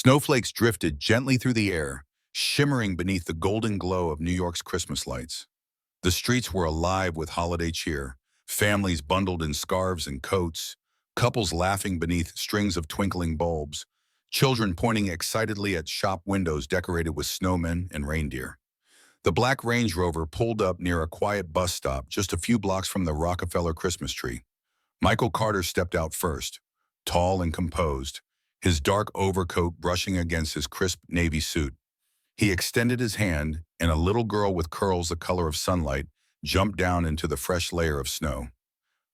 Snowflakes drifted gently through the air, shimmering beneath the golden glow of New York's Christmas lights. The streets were alive with holiday cheer, families bundled in scarves and coats, couples laughing beneath strings of twinkling bulbs, children pointing excitedly at shop windows decorated with snowmen and reindeer. The black Range Rover pulled up near a quiet bus stop just a few blocks from the Rockefeller Christmas tree. Michael Carter stepped out first, tall and composed, his dark overcoat brushing against his crisp navy suit. He extended his hand, and a little girl with curls the color of sunlight jumped down into the fresh layer of snow.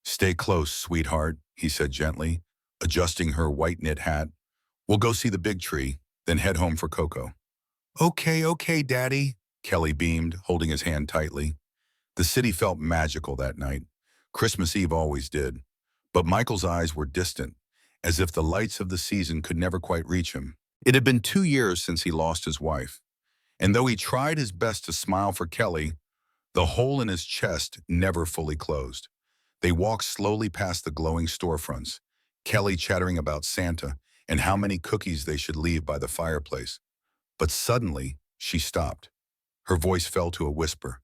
"Stay close, sweetheart," he said gently, adjusting her white knit hat. "We'll go see the big tree, then head home for Cocoa." Okay, Daddy," Kelly beamed, holding his hand tightly. The city felt magical that night. Christmas Eve always did. But Michael's eyes were distant, as if the lights of the season could never quite reach him. It had been 2 years since he lost his wife. And though he tried his best to smile for Kelly, the hole in his chest never fully closed. They walked slowly past the glowing storefronts, Kelly chattering about Santa and how many cookies they should leave by the fireplace. But suddenly, she stopped. Her voice fell to a whisper.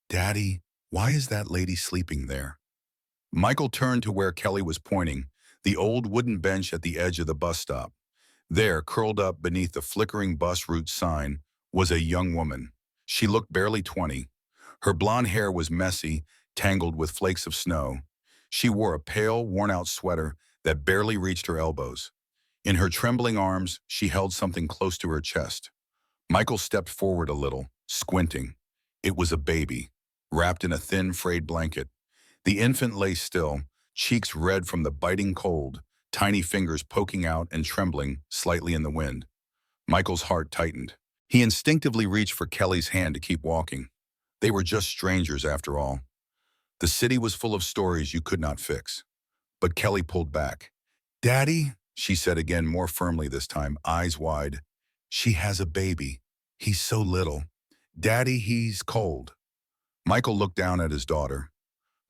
"Daddy, why is that lady sleeping there?" Michael turned to where Kelly was pointing, the old wooden bench at the edge of the bus stop. There, curled up beneath the flickering bus route sign, was a young woman. She looked barely 20. Her blonde hair was messy, tangled with flakes of snow. She wore a pale, worn-out sweater that barely reached her elbows. In her trembling arms, she held something close to her chest. Michael stepped forward a little, squinting. It was a baby, wrapped in a thin, frayed blanket. The infant lay still, cheeks red from the biting cold, tiny fingers poking out and trembling slightly in the wind. Michael's heart tightened. He instinctively reached for Kelly's hand to keep walking. They were just strangers after all. The city was full of stories you could not fix. But Kelly pulled back. "Daddy," she said again more firmly this time, eyes wide. "She has a baby. He's so little. Daddy, he's cold." Michael looked down at his daughter.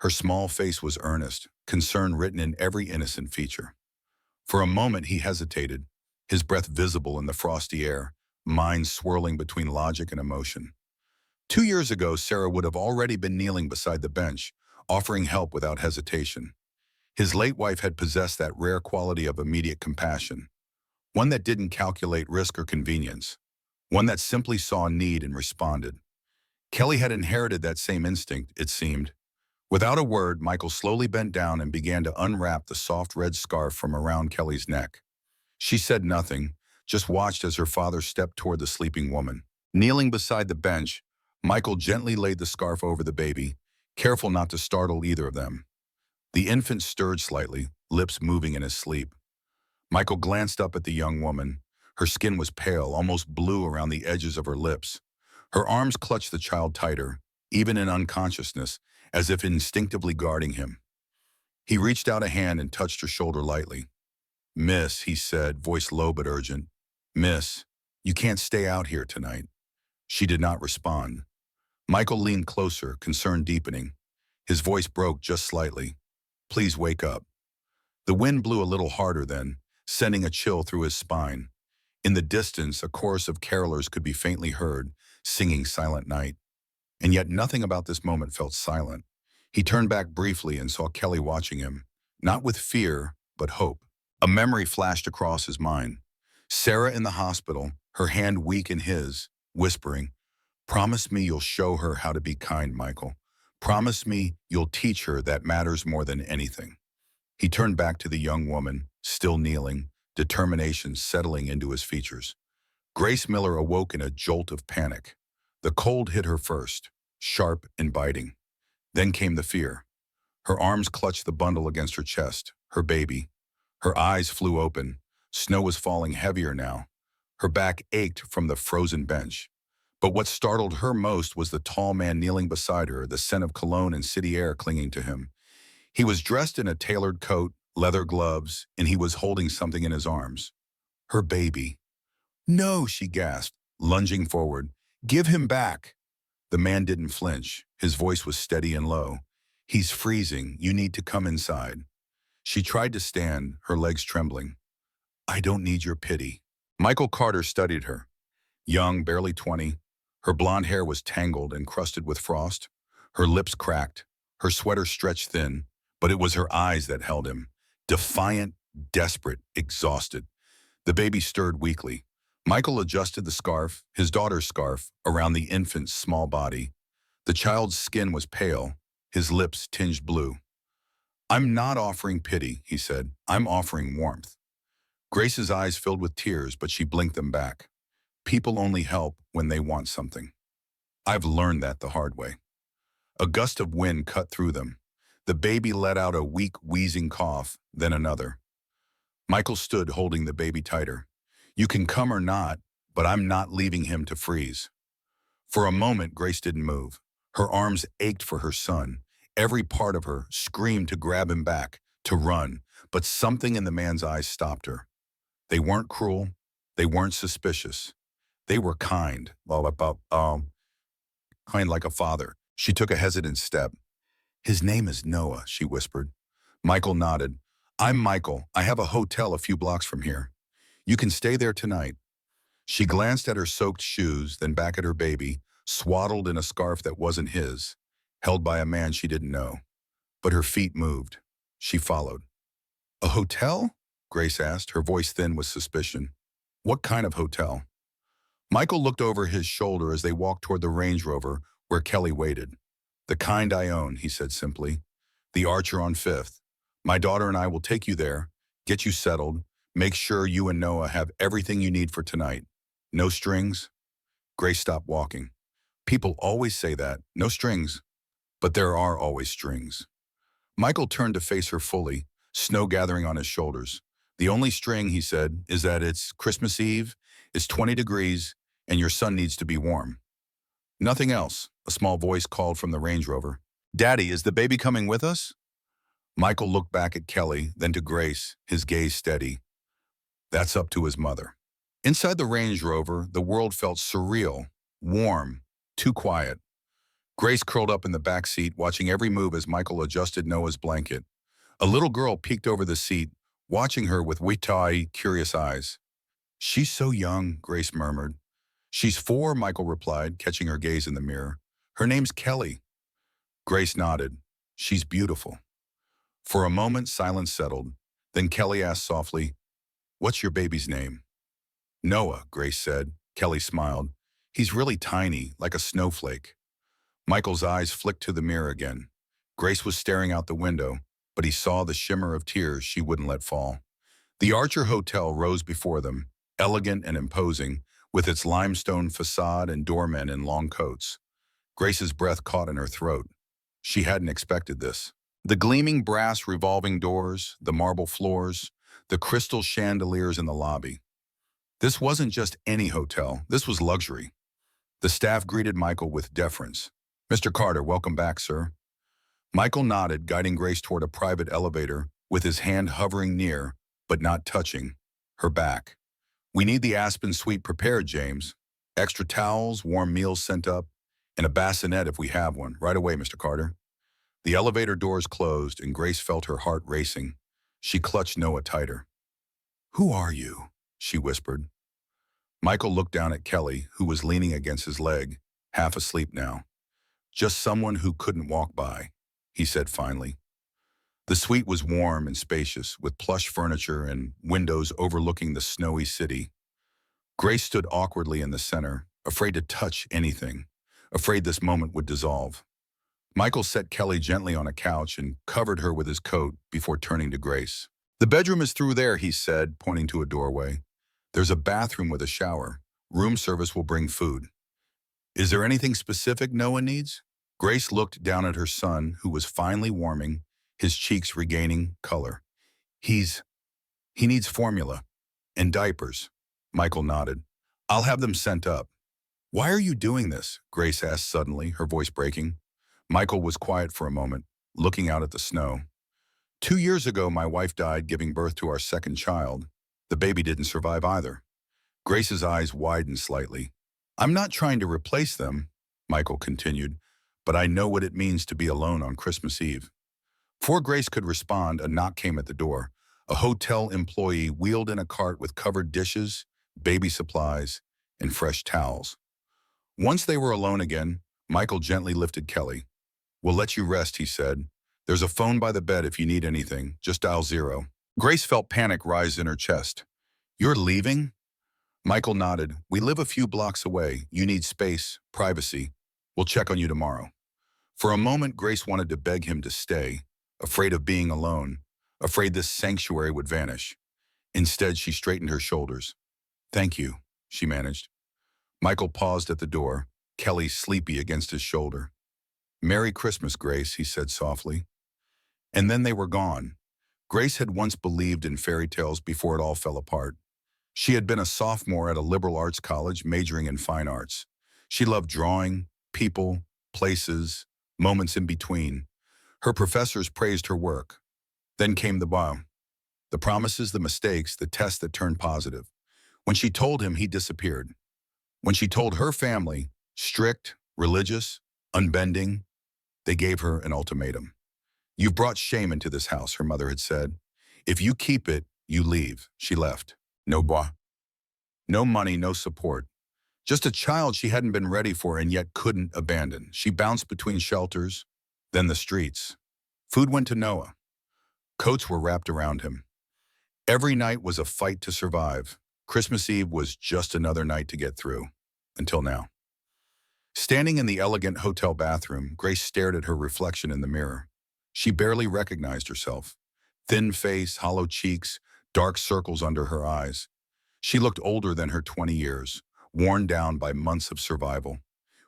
Her small face was earnest, concern written in every innocent feature. For a moment he hesitated, his breath visible in the frosty air, mind swirling between logic and emotion. 2 years ago, Sarah would have already been kneeling beside the bench, offering help without hesitation. His late wife had possessed that rare quality of immediate compassion, one that didn't calculate risk or convenience, one that simply saw need and responded. Kelly had inherited that same instinct, it seemed. Without a word, Michael slowly bent down and began to unwrap the soft red scarf from around Kelly's neck. She said nothing, just watched as her father stepped toward the sleeping woman. Kneeling beside the bench, Michael gently laid the scarf over the baby, careful not to startle either of them. The infant stirred slightly, lips moving in his sleep. Michael glanced up at the young woman. Her skin was pale, almost blue around the edges of her lips. Her arms clutched the child tighter, even in unconsciousness, as if instinctively guarding him. He reached out a hand and touched her shoulder lightly. "Miss," he said, voice low but urgent. "Miss, you can't stay out here tonight." She did not respond. Michael leaned closer, concern deepening. His voice broke just slightly. "Please wake up." The wind blew a little harder then, sending a chill through his spine. In the distance, a chorus of carolers could be faintly heard, singing Silent Night. And yet nothing about this moment felt silent. He turned back briefly and saw Kelly watching him, not with fear, but hope. A memory flashed across his mind. Sarah in the hospital, her hand weak in his, whispering, "Promise me you'll show her how to be kind, Michael. Promise me you'll teach her that matters more than anything." He turned back to the young woman, still kneeling, determination settling into his features. Grace Miller awoke in a jolt of panic. The cold hit her first, sharp and biting. Then came the fear. Her arms clutched the bundle against her chest, her baby. Her eyes flew open. Snow was falling heavier now. Her back ached from the frozen bench. But what startled her most was the tall man kneeling beside her, the scent of cologne and city air clinging to him. He was dressed in a tailored coat, leather gloves, and he was holding something in his arms. Her baby. "No," she gasped, lunging forward. "Give him back." The man didn't flinch. His voice was steady and low. "He's freezing. You need to come inside." She tried to stand, her legs trembling. "I don't need your pity." Michael Carter studied her. Young, barely 20, her blonde hair was tangled and crusted with frost. Her lips cracked, her sweater stretched thin, but it was her eyes that held him. Defiant, desperate, exhausted. The baby stirred weakly. Michael adjusted the scarf, his daughter's scarf, around the infant's small body. The child's skin was pale, his lips tinged blue. "I'm not offering pity," he said. "I'm offering warmth." Grace's eyes filled with tears, but she blinked them back. People only help when they want something. I've learned that the hard way. A gust of wind cut through them. The baby let out a weak, wheezing cough, then another. Michael stood holding the baby tighter. "You can come or not, but I'm not leaving him to freeze." For a moment, Grace didn't move. Her arms ached for her son. Every part of her screamed to grab him back, to run, but something in the man's eyes stopped her. They weren't cruel. They weren't suspicious. They were kind, kind like a father. She took a hesitant step. "His name is Noah," she whispered. Michael nodded. "I'm Michael. I have a hotel a few blocks from here. You can stay there tonight." She glanced at her soaked shoes, then back at her baby, swaddled in a scarf that wasn't his, held by a man she didn't know. But her feet moved. She followed. "A hotel?" Grace asked, her voice thin with suspicion. "What kind of hotel?" Michael looked over his shoulder as they walked toward the Range Rover where Kelly waited. "The kind I own," he said simply. "The Archer on 5th. My daughter and I will take you there, get you settled, make sure you and Noah have everything you need for tonight. No strings?" Grace stopped walking. "People always say that, no strings. But there are always strings." Michael turned to face her fully, snow gathering on his shoulders. "The only string," he said, "is that it's Christmas Eve, it's 20 degrees, and your son needs to be warm." "Nothing else," a small voice called from the Range Rover. "Daddy, is the baby coming with us?" Michael looked back at Kelly, then to Grace, his gaze steady. "That's up to his mother." Inside the Range Rover, the world felt surreal, warm, too quiet. Grace curled up in the back seat, watching every move as Michael adjusted Noah's blanket. A little girl peeked over the seat, watching her with wide-eyed, curious eyes. "She's so young," Grace murmured. "She's 4, Michael replied, catching her gaze in the mirror. "Her name's Kelly." Grace nodded. "She's beautiful." For a moment, silence settled. Then Kelly asked softly, "What's your baby's name?" "Noah," Grace said. Kelly smiled. "He's really tiny, like a snowflake." Michael's eyes flicked to the mirror again. Grace was staring out the window, but he saw the shimmer of tears she wouldn't let fall. The Archer Hotel rose before them, elegant and imposing, with its limestone facade and doormen in long coats. Grace's breath caught in her throat. She hadn't expected this. The gleaming brass revolving doors, the marble floors, the crystal chandeliers in the lobby. This wasn't just any hotel, this was luxury. The staff greeted Michael with deference. "Mr. Carter, welcome back, sir." Michael nodded, guiding Grace toward a private elevator, with his hand hovering near, but not touching, her back. "We need the Aspen suite prepared, James. Extra towels, warm meals sent up, and a bassinet if we have one. Right away, Mr. Carter." The elevator doors closed, and Grace felt her heart racing. She clutched Noah tighter. "Who are you?" she whispered. Michael looked down at Kelly, who was leaning against his leg, half asleep now. "Just someone who couldn't walk by," he said finally. The suite was warm and spacious, with plush furniture and windows overlooking the snowy city. Grace stood awkwardly in the center, afraid to touch anything, afraid this moment would dissolve. Michael set Kelly gently on a couch and covered her with his coat before turning to Grace. "The bedroom is through there," he said, pointing to a doorway. "There's a bathroom with a shower. Room service will bring food." "Is there anything specific Noah needs?" Grace looked down at her son, who was finally warming, his cheeks regaining color. He needs formula and diapers." Michael nodded. "I'll have them sent up." "Why are you doing this?" Grace asked suddenly, her voice breaking. Michael was quiet for a moment, looking out at the snow. "2 years ago, my wife died giving birth to our second child. The baby didn't survive either." Grace's eyes widened slightly. "I'm not trying to replace them," Michael continued, "but I know what it means to be alone on Christmas Eve." Before Grace could respond, a knock came at the door. A hotel employee wheeled in a cart with covered dishes, baby supplies, and fresh towels. Once they were alone again, Michael gently lifted Kelly. "We'll let you rest," he said. "There's a phone by the bed if you need anything. Just dial 0. Grace felt panic rise in her chest. "You're leaving?" Michael nodded. "We live a few blocks away. You need space, privacy. We'll check on you tomorrow." For a moment, Grace wanted to beg him to stay, afraid of being alone, afraid this sanctuary would vanish. Instead, she straightened her shoulders. "Thank you," she managed. Michael paused at the door, Kelly sleepy against his shoulder. "Merry Christmas, Grace," he said softly. And then they were gone. Grace had once believed in fairy tales before it all fell apart. She had been a sophomore at a liberal arts college majoring in fine arts. She loved drawing, people, places, moments in between. Her professors praised her work. Then came the wow. The promises, the mistakes, the tests that turned positive. When she told him, he disappeared. When she told her family, strict, religious, unbending, they gave her an ultimatum. "You've brought shame into this house," her mother had said. "If you keep it, you leave." She left. No bois. No money, no support. Just a child she hadn't been ready for and yet couldn't abandon. She bounced between shelters, then the streets. Food went to Noah. Coats were wrapped around him. Every night was a fight to survive. Christmas Eve was just another night to get through. Until now. Standing in the elegant hotel bathroom, Grace stared at her reflection in the mirror. She barely recognized herself. Thin face, hollow cheeks, dark circles under her eyes. She looked older than her 20 years, worn down by months of survival.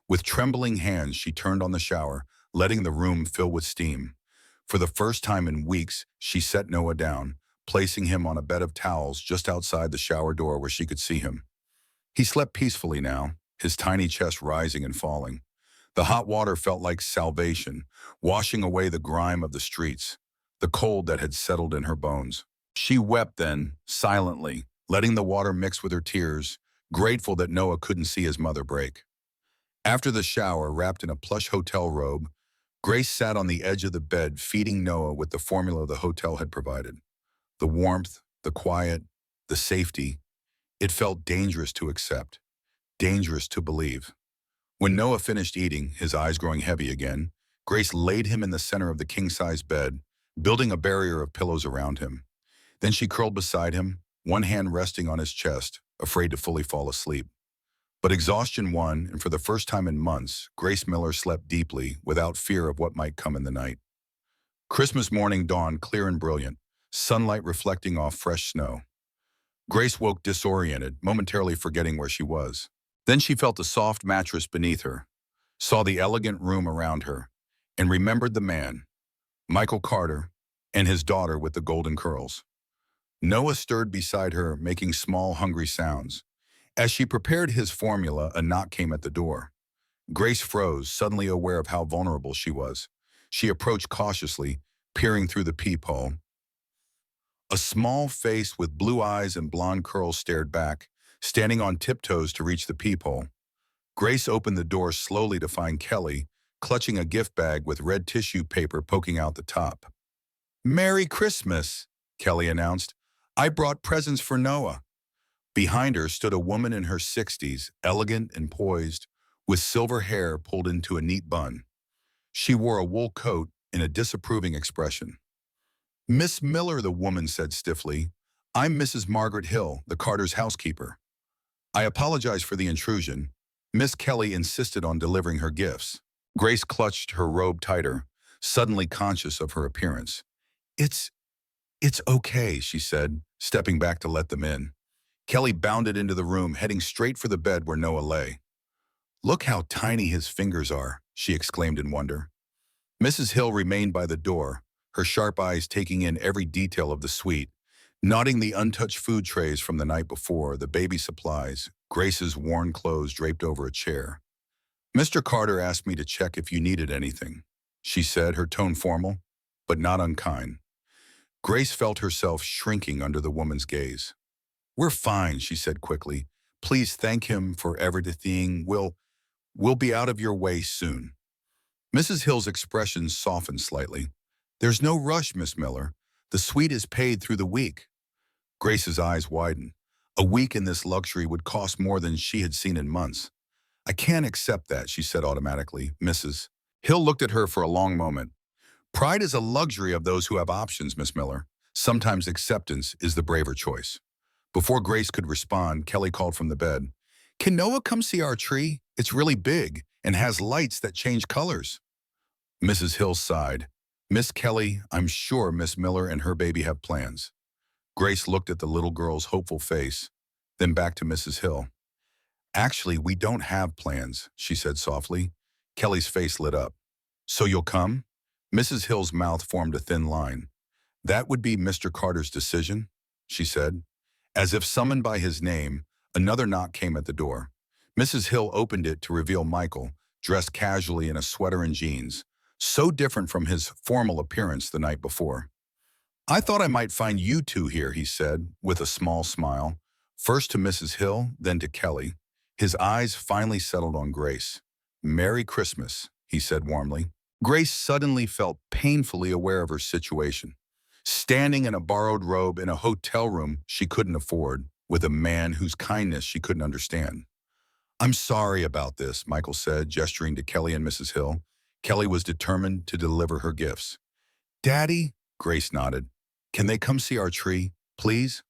With trembling hands, she turned on the shower, letting the room fill with steam. For the first time in weeks, she set Noah down, placing him on a bed of towels just outside the shower door where she could see him. He slept peacefully now, his tiny chest rising and falling. The hot water felt like salvation, washing away the grime of the streets, the cold that had settled in her bones. She wept then, silently, letting the water mix with her tears, grateful that Noah couldn't see his mother break. After the shower, wrapped in a plush hotel robe, Grace sat on the edge of the bed, feeding Noah with the formula the hotel had provided. The warmth, the quiet, the safety. It felt dangerous to accept, dangerous to believe. When Noah finished eating, his eyes growing heavy again, Grace laid him in the center of the king-size bed, building a barrier of pillows around him. Then she curled beside him, one hand resting on his chest, afraid to fully fall asleep. But exhaustion won, and for the first time in months, Grace Miller slept deeply, without fear of what might come in the night. Christmas morning dawned clear and brilliant, sunlight reflecting off fresh snow. Grace woke disoriented, momentarily forgetting where she was. Then she felt the soft mattress beneath her, saw the elegant room around her, and remembered the man, Michael Carter, and his daughter with the golden curls. Noah stirred beside her, making small, hungry sounds. As she prepared his formula, a knock came at the door. Grace froze, suddenly aware of how vulnerable she was. She approached cautiously, peering through the peephole. A small face with blue eyes and blonde curls stared back, standing on tiptoes to reach the peephole. Grace opened the door slowly to find Kelly, clutching a gift bag with red tissue paper poking out the top. "Merry Christmas," Kelly announced. "I brought presents for Noah." Behind her stood a woman in her 60s, elegant and poised, with silver hair pulled into a neat bun. She wore a wool coat in a disapproving expression. "Miss Miller," the woman said stiffly. "I'm Mrs. Margaret Hill, the Carters' housekeeper." "I apologize for the intrusion." Miss Kelly insisted on delivering her gifts. Grace clutched her robe tighter, suddenly conscious of her appearance. It's okay," she said, stepping back to let them in. Kelly bounded into the room, heading straight for the bed where Noah lay. "Look how tiny his fingers are," she exclaimed in wonder. Mrs. Hill remained by the door, her sharp eyes taking in every detail of the suite, nodding the untouched food trays from the night before, the baby supplies, Grace's worn clothes draped over a chair. "Mr. Carter asked me to check if you needed anything," she said, her tone formal, but not unkind. Grace felt herself shrinking under the woman's gaze. "We're fine," she said quickly. "Please thank him for everything. We'll be out of your way soon." Mrs. Hill's expression softened slightly. "There's no rush, Miss Miller. The suite is paid through the week." Grace's eyes widened. A week in this luxury would cost more than she had seen in months. I can't accept that, she said automatically. Mrs. Hill looked at her for a long moment. Pride is a luxury of those who have options, Miss Miller. Sometimes acceptance is the braver choice. Before Grace could respond, Kelly called from the bed. Can Noah come see our tree? It's really big and has lights that change colors. Mrs. Hill sighed. Miss Kelly, I'm sure Miss Miller and her baby have plans. Grace looked at the little girl's hopeful face, then back to Mrs. Hill. Actually, we don't have plans, she said softly. Kelly's face lit up. So you'll come? Mrs. Hill's mouth formed a thin line. That would be Mr. Carter's decision, she said. As if summoned by his name, another knock came at the door. Mrs. Hill opened it to reveal Michael, dressed casually in a sweater and jeans, so different from his formal appearance the night before. I thought I might find you two here, he said, with a small smile, first to Mrs. Hill, then to Kelly. His eyes finally settled on Grace. Merry Christmas, he said warmly. Grace suddenly felt painfully aware of her situation. Standing in a borrowed robe in a hotel room she couldn't afford, with a man whose kindness she couldn't understand. I'm sorry about this, Michael said, gesturing to Kelly and Mrs. Hill. Kelly was determined to deliver her gifts. Daddy, Grace nodded. Can they come see our tree, please?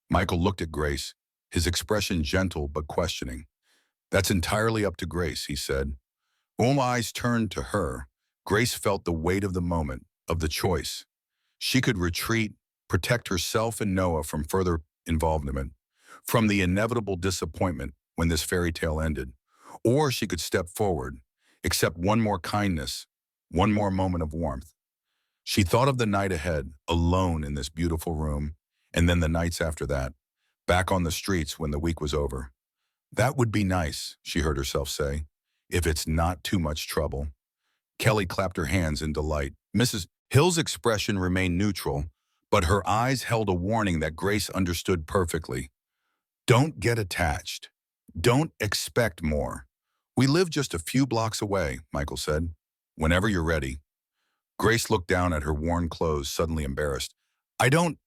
Michael looked at Grace, his expression gentle but questioning. That's entirely up to Grace, he said. All eyes turned to her. Grace felt the weight of the moment, of the choice. She could retreat, protect herself and Noah from further involvement, from the inevitable disappointment when this fairy tale ended. Or she could step forward, accept one more kindness, one more moment of warmth. She thought of the night ahead, alone in this beautiful room, and then the nights after that, back on the streets when the week was over. That would be nice, she heard herself say, if it's not too much trouble. Kelly clapped her hands in delight. Mrs. Hill's expression remained neutral, but her eyes held a warning that Grace understood perfectly. Don't get attached. Don't expect more. We live just a few blocks away, Michael said. Whenever you're ready. Grace looked down at her worn clothes, suddenly embarrassed. I don't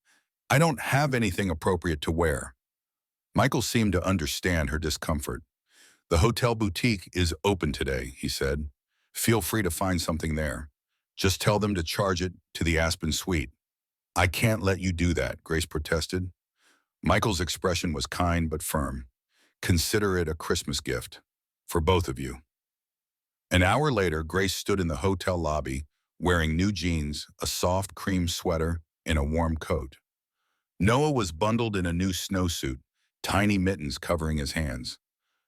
have anything appropriate to wear. Michael seemed to understand her discomfort. The hotel boutique is open today, he said. Feel free to find something there. Just tell them to charge it to the Aspen Suite. I can't let you do that, Grace protested. Michael's expression was kind but firm. Consider it a Christmas gift. For both of you. An hour later, Grace stood in the hotel lobby, wearing new jeans, a soft cream sweater, and a warm coat. Noah was bundled in a new snowsuit, tiny mittens covering his hands.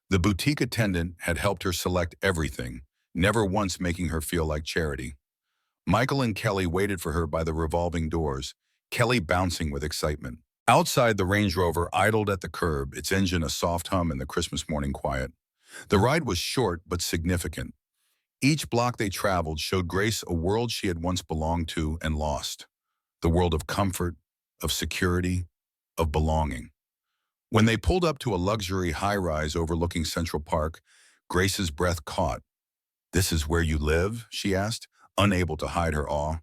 The boutique attendant had helped her select everything, never once making her feel like charity. Michael and Kelly waited for her by the revolving doors, Kelly bouncing with excitement. Outside, the Range Rover idled at the curb, its engine a soft hum in the Christmas morning quiet. The ride was short but significant. Each block they traveled showed Grace a world she had once belonged to and lost. The world of comfort, of security, of belonging. When they pulled up to a luxury high-rise overlooking Central Park, Grace's breath caught. This is where you live? She asked, unable to hide her awe.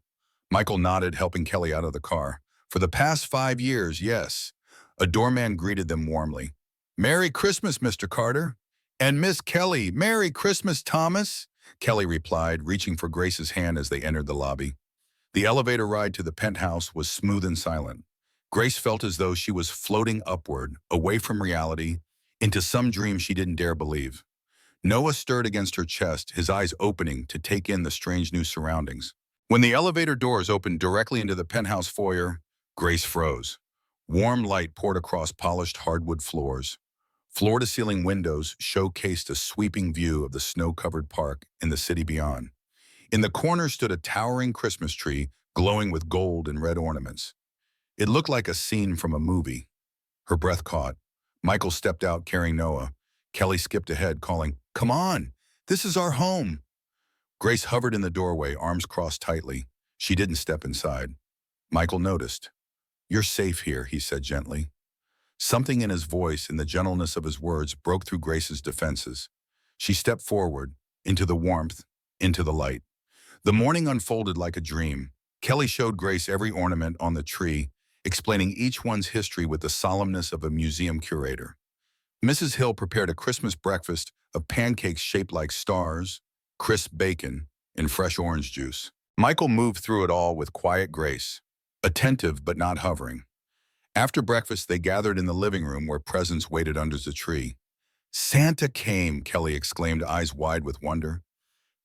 Michael nodded, helping Kelly out of the car. For the past 5 years, yes. A doorman greeted them warmly. Merry Christmas, Mr. Carter. And Miss Kelly, Merry Christmas, Thomas. Kelly replied, reaching for Grace's hand as they entered the lobby. The elevator ride to the penthouse was smooth and silent. Grace felt as though she was floating upward, away from reality, into some dream she didn't dare believe. Noah stirred against her chest, his eyes opening to take in the strange new surroundings. When the elevator doors opened directly into the penthouse foyer, Grace froze. Warm light poured across polished hardwood floors. Floor-to-ceiling windows showcased a sweeping view of the snow-covered park and the city beyond. In the corner stood a towering Christmas tree, glowing with gold and red ornaments. It looked like a scene from a movie. Her breath caught. Michael stepped out carrying Noah. Kelly skipped ahead, calling, Come on, this is our home. Grace hovered in the doorway, arms crossed tightly. She didn't step inside. Michael noticed. You're safe here, he said gently. Something in his voice and the gentleness of his words broke through Grace's defenses. She stepped forward, into the warmth, into the light. The morning unfolded like a dream. Kelly showed Grace every ornament on the tree, explaining each one's history with the solemnness of a museum curator. Mrs. Hill prepared a Christmas breakfast of pancakes shaped like stars, crisp bacon, and fresh orange juice. Michael moved through it all with quiet grace, attentive but not hovering. After breakfast, they gathered in the living room where presents waited under the tree. "Santa came," Kelly exclaimed, eyes wide with wonder.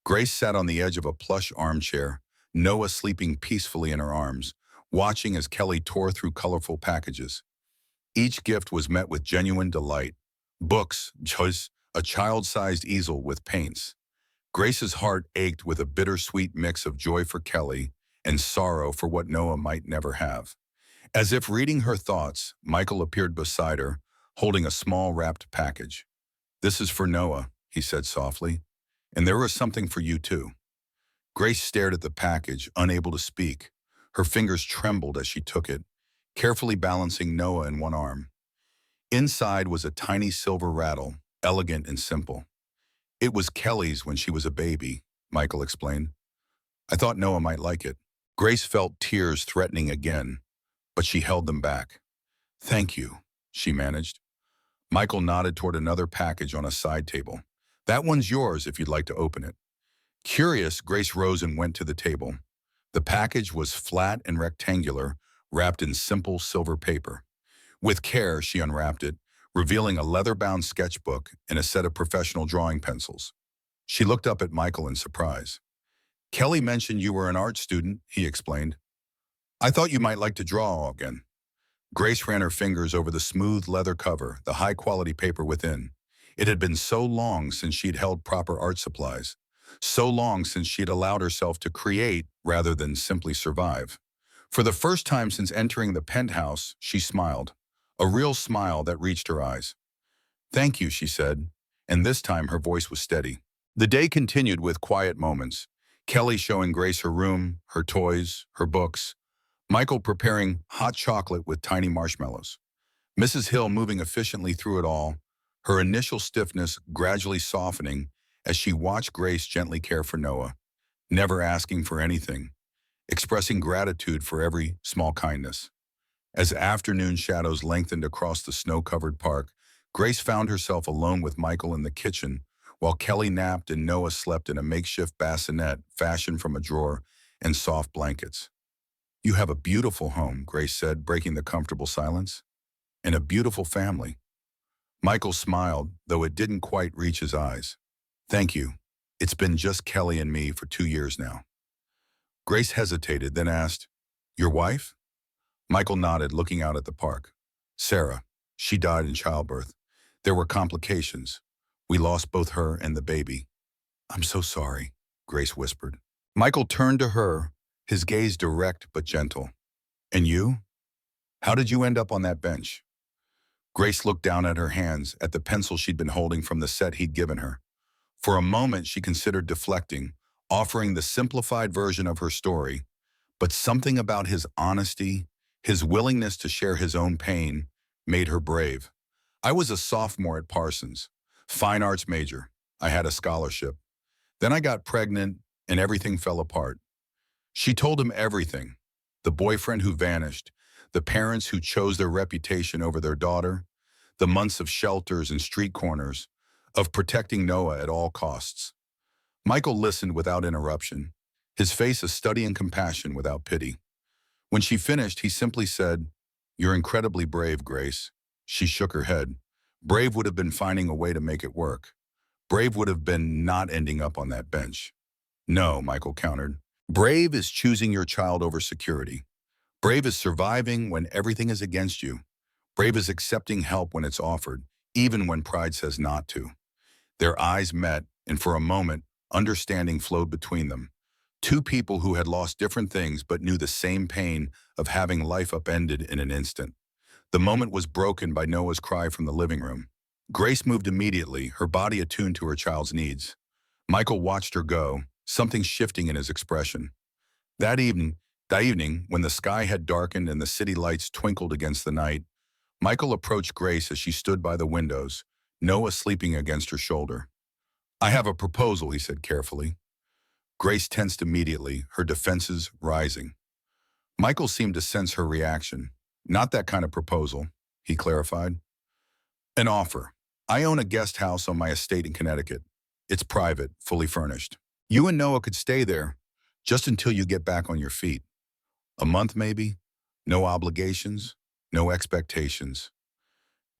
Grace sat on the edge of a plush armchair, Noah sleeping peacefully in her arms, watching as Kelly tore through colorful packages. Each gift was met with genuine delight. Books, just a child-sized easel with paints. Grace's heart ached with a bittersweet mix of joy for Kelly and sorrow for what Noah might never have. As if reading her thoughts, Michael appeared beside her, holding a small wrapped package. "This is for Noah," he said softly, "and there is something for you too." Grace stared at the package, unable to speak. Her fingers trembled as she took it, carefully balancing Noah in one arm. Inside was a tiny silver rattle, elegant and simple. "It was Kelly's when she was a baby," Michael explained. "I thought Noah might like it." Grace felt tears threatening again, but she held them back. "Thank you," she managed. Michael nodded toward another package on a side table. "That one's yours if you'd like to open it." Curious, Grace rose and went to the table. The package was flat and rectangular, wrapped in simple silver paper. With care, she unwrapped it, revealing a leather-bound sketchbook and a set of professional drawing pencils. She looked up at Michael in surprise. "Kelly mentioned you were an art student," he explained. "I thought you might like to draw again." Grace ran her fingers over the smooth leather cover, the high-quality paper within. It had been so long since she'd held proper art supplies, so long since she'd allowed herself to create rather than simply survive. For the first time since entering the penthouse, she smiled, a real smile that reached her eyes. "Thank you," she said, and this time her voice was steady. The day continued with quiet moments, Kelly showing Grace her room, her toys, her books, Michael preparing hot chocolate with tiny marshmallows, Mrs. Hill moving efficiently through it all, her initial stiffness gradually softening as she watched Grace gently care for Noah, never asking for anything, expressing gratitude for every small kindness. As afternoon shadows lengthened across the snow-covered park, Grace found herself alone with Michael in the kitchen, while Kelly napped and Noah slept in a makeshift bassinet fashioned from a drawer and soft blankets. "You have a beautiful home," Grace said, breaking the comfortable silence. "And a beautiful family." Michael smiled, though it didn't quite reach his eyes. "Thank you. It's been just Kelly and me for 2 years now." Grace hesitated, then asked, "Your wife?" Michael nodded, looking out at the park. "Sarah. She died in childbirth. There were complications. We lost both her and the baby." "I'm so sorry," Grace whispered. Michael turned to her, his gaze direct but gentle. "And you? How did you end up on that bench?" Grace looked down at her hands, at the pencil she'd been holding from the set he'd given her. For a moment, she considered deflecting, offering the simplified version of her story, but something about his honesty, his willingness to share his own pain, made her brave. "I was a sophomore at Parsons, fine arts major. I had a scholarship. Then I got pregnant, and everything fell apart." She told him everything: the boyfriend who vanished, the parents who chose their reputation over their daughter, the months of shelters and street corners, of protecting Noah at all costs. Michael listened without interruption, his face a study in compassion without pity. When she finished, he simply said, "You're incredibly brave, Grace." She shook her head. Brave would have been finding a way to make it work. Brave would have been not ending up on that bench. "No," Michael countered. "Brave is choosing your child over security. Brave is surviving when everything is against you. Brave is accepting help when it's offered, even when pride says not to." Their eyes met, and for a moment, understanding flowed between them. Two people who had lost different things but knew the same pain of having life upended in an instant. The moment was broken by Noah's cry from the living room. Grace moved immediately, her body attuned to her child's needs. Michael watched her go, something shifting in his expression. That evening, when the sky had darkened and the city lights twinkled against the night, Michael approached Grace as she stood by the windows, Noah sleeping against her shoulder. "I have a proposal," he said carefully. Grace tensed immediately, her defenses rising. Michael seemed to sense her reaction. Not that kind of proposal, he clarified. An offer. I own a guest house on my estate in Connecticut. It's private, fully furnished. You and Noah could stay there just until you get back on your feet. A month maybe? No obligations, no expectations.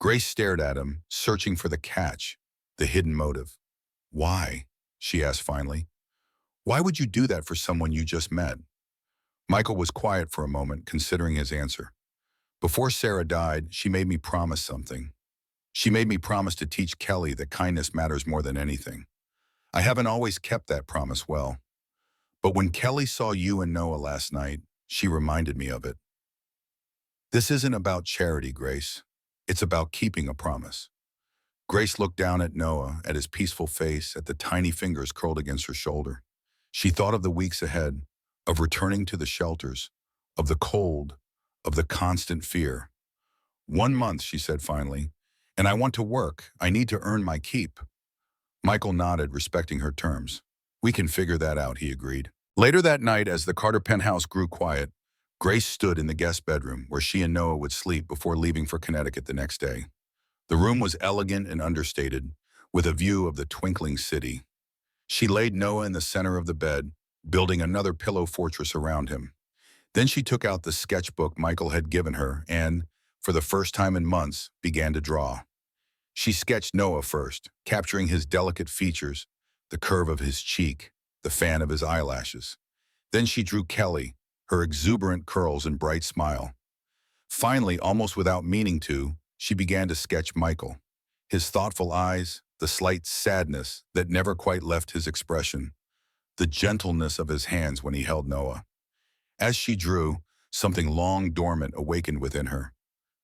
Grace stared at him, searching for the catch, the hidden motive. Why? She asked finally. Why would you do that for someone you just met? Michael was quiet for a moment, considering his answer. Before Sarah died, she made me promise something. She made me promise to teach Kelly that kindness matters more than anything. I haven't always kept that promise well. But when Kelly saw you and Noah last night, she reminded me of it. This isn't about charity, Grace. It's about keeping a promise. Grace looked down at Noah, at his peaceful face, at the tiny fingers curled against her shoulder. She thought of the weeks ahead, of returning to the shelters, of the cold, of the constant fear. 1 month, she said finally, and I want to work. I need to earn my keep. Michael nodded, respecting her terms. We can figure that out, he agreed. Later that night, as the Carter penthouse grew quiet, Grace stood in the guest bedroom where she and Noah would sleep before leaving for Connecticut the next day. The room was elegant and understated, with a view of the twinkling city. She laid Noah in the center of the bed, building another pillow fortress around him. Then she took out the sketchbook Michael had given her and, for the first time in months, began to draw. She sketched Noah first, capturing his delicate features, the curve of his cheek, the fan of his eyelashes. Then she drew Kelly, her exuberant curls and bright smile. Finally, almost without meaning to, she began to sketch Michael. His thoughtful eyes, the slight sadness that never quite left his expression, the gentleness of his hands when he held Noah. As she drew, something long dormant awakened within her.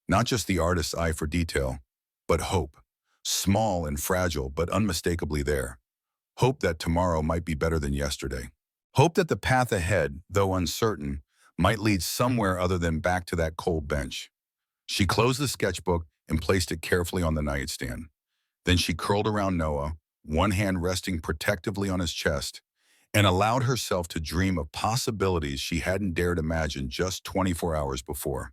Not just the artist's eye for detail, but hope. Small and fragile, but unmistakably there. Hope that tomorrow might be better than yesterday. Hope that the path ahead, though uncertain, might lead somewhere other than back to that cold bench. She closed the sketchbook and placed it carefully on the nightstand. Then she curled around Noah, one hand resting protectively on his chest, and allowed herself to dream of possibilities she hadn't dared imagine just 24 hours before.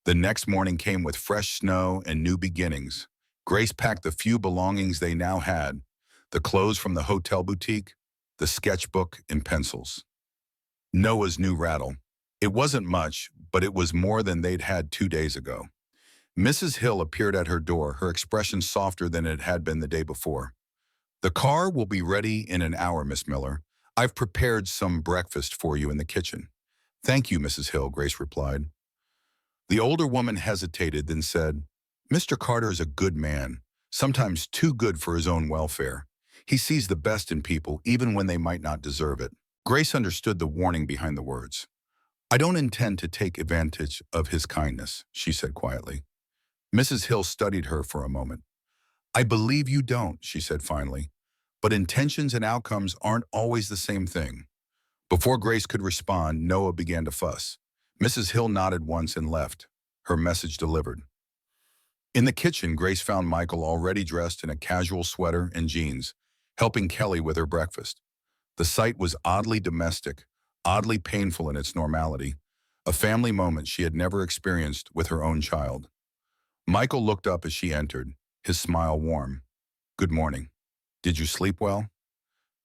The next morning came with fresh snow and new beginnings. Grace packed the few belongings they now had, the clothes from the hotel boutique, the sketchbook and pencils. Noah's new rattle. It wasn't much, but it was more than they'd had 2 days ago. Mrs. Hill appeared at her door, her expression softer than it had been the day before. The car will be ready in an hour, Miss Miller. I've prepared some breakfast for you in the kitchen. Thank you, Mrs. Hill, Grace replied. The older woman hesitated, then said, Mr. Carter is a good man, sometimes too good for his own welfare. He sees the best in people, even when they might not deserve it. Grace understood the warning behind the words. I don't intend to take advantage of his kindness, she said quietly. Mrs. Hill studied her for a moment. I believe you don't, she said finally, but intentions and outcomes aren't always the same thing. Before Grace could respond, Noah began to fuss. Mrs. Hill nodded once and left, her message delivered. In the kitchen, Grace found Michael already dressed in a casual sweater and jeans, helping Kelly with her breakfast. The sight was oddly domestic, oddly painful in its normality, a family moment she had never experienced with her own child. Michael looked up as she entered, his smile warm. Good morning. Did you sleep well?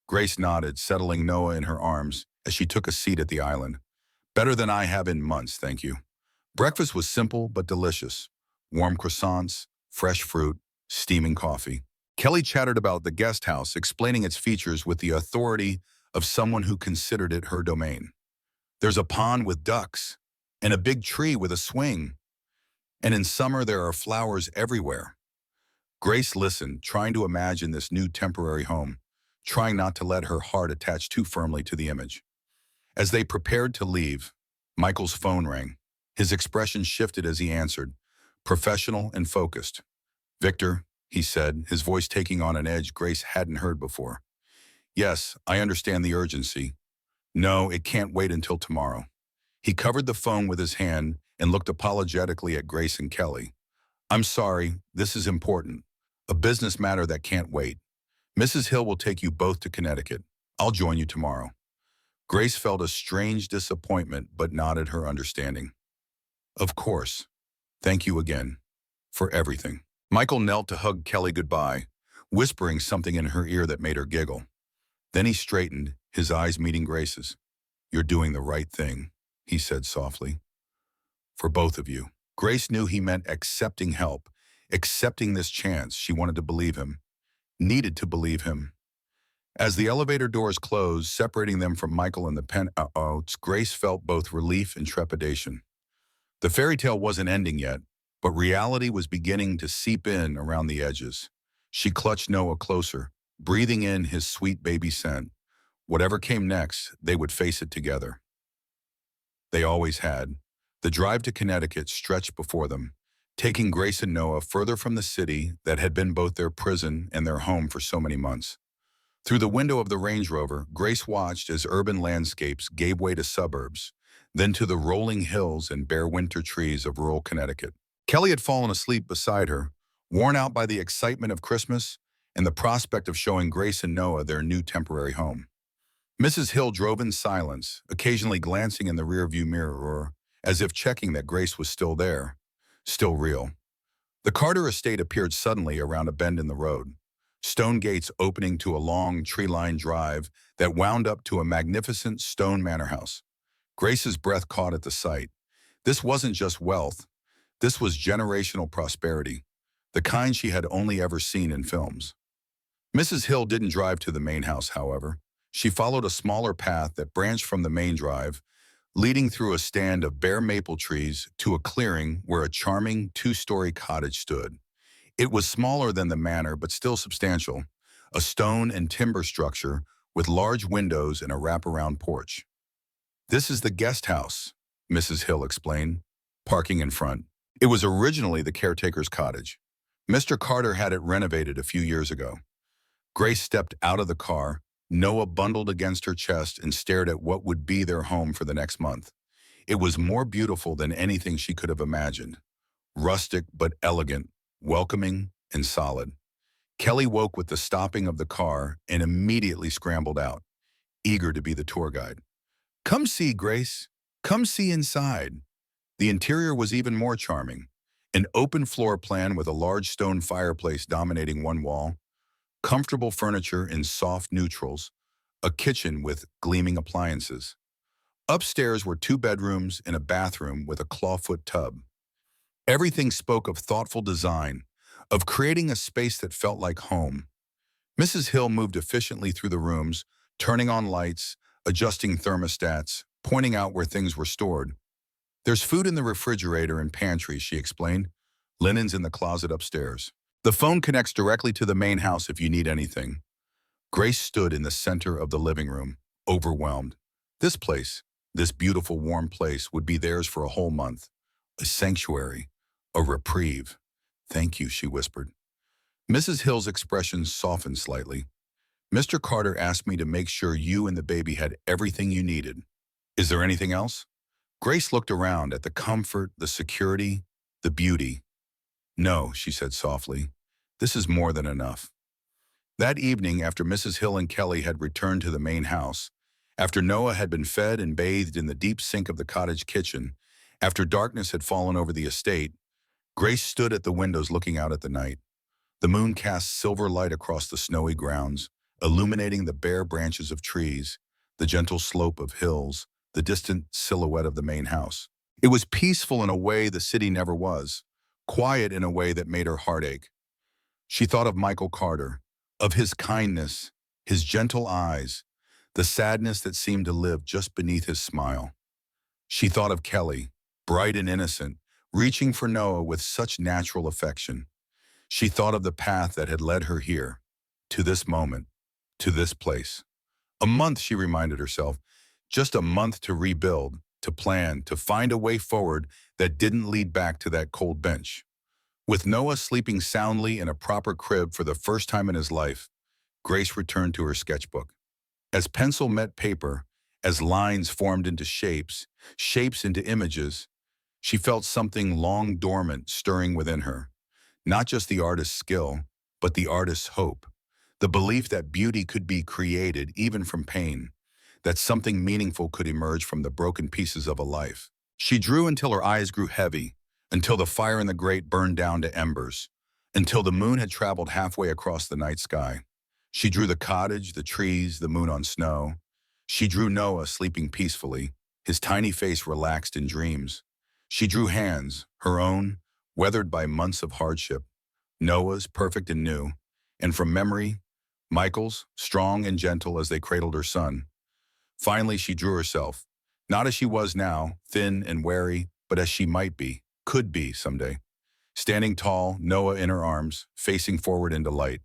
Grace nodded, settling Noah in her arms as she took a seat at the island. Better than I have in months, thank you. Breakfast was simple but delicious. Warm croissants, fresh fruit, steaming coffee. Kelly chattered about the guest house, explaining its features with the authority of someone who considered it her domain. There's a pond with ducks, and a big tree with a swing. And in summer there are flowers everywhere. Grace listened, trying to imagine this new temporary home, trying not to let her heart attach too firmly to the image. As they prepared to leave, Michael's phone rang. His expression shifted as he answered, professional and focused. Victor, he said, his voice taking on an edge Grace hadn't heard before. Yes, I understand the urgency. No, it can't wait until tomorrow. He covered the phone with his hand and looked apologetically at Grace and Kelly. I'm sorry, this is important. A business matter that can't wait. Mrs. Hill will take you both to Connecticut. I'll join you tomorrow. Grace felt a strange disappointment but nodded her understanding. Of course. Thank you again for everything. Michael knelt to hug Kelly goodbye, whispering something in her ear that made her giggle. Then he straightened, his eyes meeting Grace's. You're doing the right thing, he said softly. For both of you. Grace knew he meant accepting help, accepting this chance. She wanted to believe him, needed to believe him. As the elevator doors closed, separating them from Michael and the penthouse, Grace felt both relief and trepidation. The fairy tale wasn't ending yet, but reality was beginning to seep in around the edges. She clutched Noah closer, breathing in his sweet baby scent. Whatever came next, they would face it together. They always had. The drive to Connecticut stretched before them, taking Grace and Noah further from the city that had been both their prison and their home for so many months. Through the window of the Range Rover, Grace watched as urban landscapes gave way to suburbs, then to the rolling hills and bare winter trees of rural Connecticut. Kelly had fallen asleep beside her, worn out by the excitement of Christmas and the prospect of showing Grace and Noah their new temporary home. Mrs. Hill drove in silence, occasionally glancing in the rearview mirror, as if checking that Grace was still there, still real. The Carter estate appeared suddenly around a bend in the road, stone gates opening to a long tree-lined drive that wound up to a magnificent stone manor house. Grace's breath caught at the sight. This wasn't just wealth. This was generational prosperity, the kind she had only ever seen in films. Mrs. Hill didn't drive to the main house, however. She followed a smaller path that branched from the main drive, leading through a stand of bare maple trees to a clearing where a charming two-story cottage stood. It was smaller than the manor, but still substantial, a stone and timber structure with large windows and a wraparound porch. This is the guest house, Mrs. Hill explained, parking in front. It was originally the caretaker's cottage. Mr. Carter had it renovated a few years ago. Grace stepped out of the car, Noah bundled against her chest and stared at what would be their home for the next month. It was more beautiful than anything she could have imagined. Rustic but elegant, welcoming and solid. Kelly woke with the stopping of the car and immediately scrambled out, eager to be the tour guide. Come see, Grace. Come see inside. The interior was even more charming. An open floor plan with a large stone fireplace dominating one wall, comfortable furniture in soft neutrals, a kitchen with gleaming appliances. Upstairs were 2 bedrooms and a bathroom with a clawfoot tub. Everything spoke of thoughtful design, of creating a space that felt like home. Mrs. Hill moved efficiently through the rooms, turning on lights, adjusting thermostats, pointing out where things were stored. There's food in the refrigerator and pantry, she explained. Linen's in the closet upstairs. The phone connects directly to the main house if you need anything. Grace stood in the center of the living room, overwhelmed. This place, this beautiful warm place, would be theirs for a whole month. A sanctuary, a reprieve. Thank you, she whispered. Mrs. Hill's expression softened slightly. Mr. Carter asked me to make sure you and the baby had everything you needed. Is there anything else? Grace looked around at the comfort, the security, the beauty. No, she said softly. This is more than enough. That evening, after Mrs. Hill and Kelly had returned to the main house, after Noah had been fed and bathed in the deep sink of the cottage kitchen, after darkness had fallen over the estate, Grace stood at the windows looking out at the night. The moon cast silver light across the snowy grounds, illuminating the bare branches of trees, the gentle slope of hills, the distant silhouette of the main house. It was peaceful in a way the city never was, quiet in a way that made her heart ache. She thought of Michael Carter, of his kindness, his gentle eyes, the sadness that seemed to live just beneath his smile. She thought of Kelly, bright and innocent, reaching for Noah with such natural affection. She thought of the path that had led her here, to this moment, to this place. A month, she reminded herself, just a month to rebuild, to plan, to find a way forward that didn't lead back to that cold bench. With Noah sleeping soundly in a proper crib for the first time in his life, Grace returned to her sketchbook. As pencil met paper, as lines formed into shapes, shapes into images, she felt something long dormant stirring within her. Not just the artist's skill, but the artist's hope. The belief that beauty could be created even from pain, that something meaningful could emerge from the broken pieces of a life. She drew until her eyes grew heavy, until the fire in the grate burned down to embers, until the moon had traveled halfway across the night sky. She drew the cottage, the trees, the moon on snow. She drew Noah sleeping peacefully, his tiny face relaxed in dreams. She drew hands, her own, weathered by months of hardship, Noah's, perfect and new, and from memory, Michael's, strong and gentle as they cradled her son. Finally, she drew herself, not as she was now, thin and wary, but as she might be, could be someday. Standing tall, Noah in her arms, facing forward into light.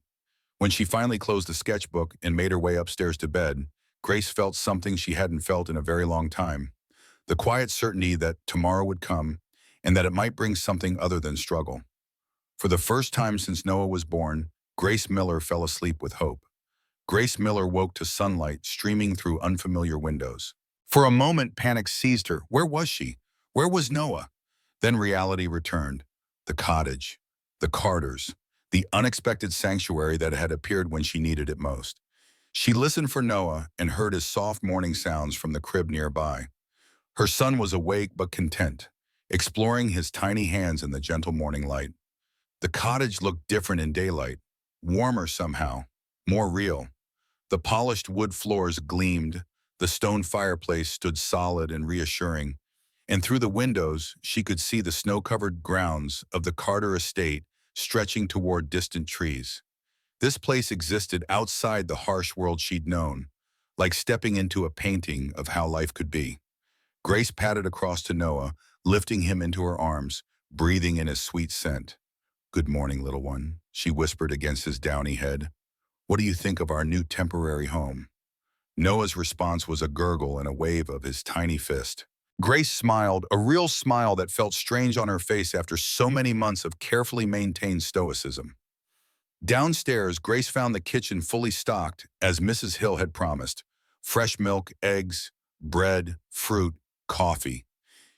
When she finally closed the sketchbook and made her way upstairs to bed, Grace felt something she hadn't felt in a very long time. The quiet certainty that tomorrow would come, and that it might bring something other than struggle. For the first time since Noah was born, Grace Miller fell asleep with hope. Grace Miller woke to sunlight streaming through unfamiliar windows. For a moment, panic seized her. Where was she? Where was Noah? Then reality returned. The cottage, the Carters, the unexpected sanctuary that had appeared when she needed it most. She listened for Noah and heard his soft morning sounds from the crib nearby. Her son was awake but content, exploring his tiny hands in the gentle morning light. The cottage looked different in daylight, warmer somehow, more real. The polished wood floors gleamed, the stone fireplace stood solid and reassuring, and through the windows she could see the snow-covered grounds of the Carter estate stretching toward distant trees. This place existed outside the harsh world she'd known, like stepping into a painting of how life could be. Grace patted across to Noah, lifting him into her arms, breathing in his sweet scent. "Good morning, little one," she whispered against his downy head. "What do you think of our new temporary home?" Noah's response was a gurgle and a wave of his tiny fist. Grace smiled, a real smile that felt strange on her face after so many months of carefully maintained stoicism. Downstairs, Grace found the kitchen fully stocked, as Mrs. Hill had promised. Fresh milk, eggs, bread, fruit, coffee.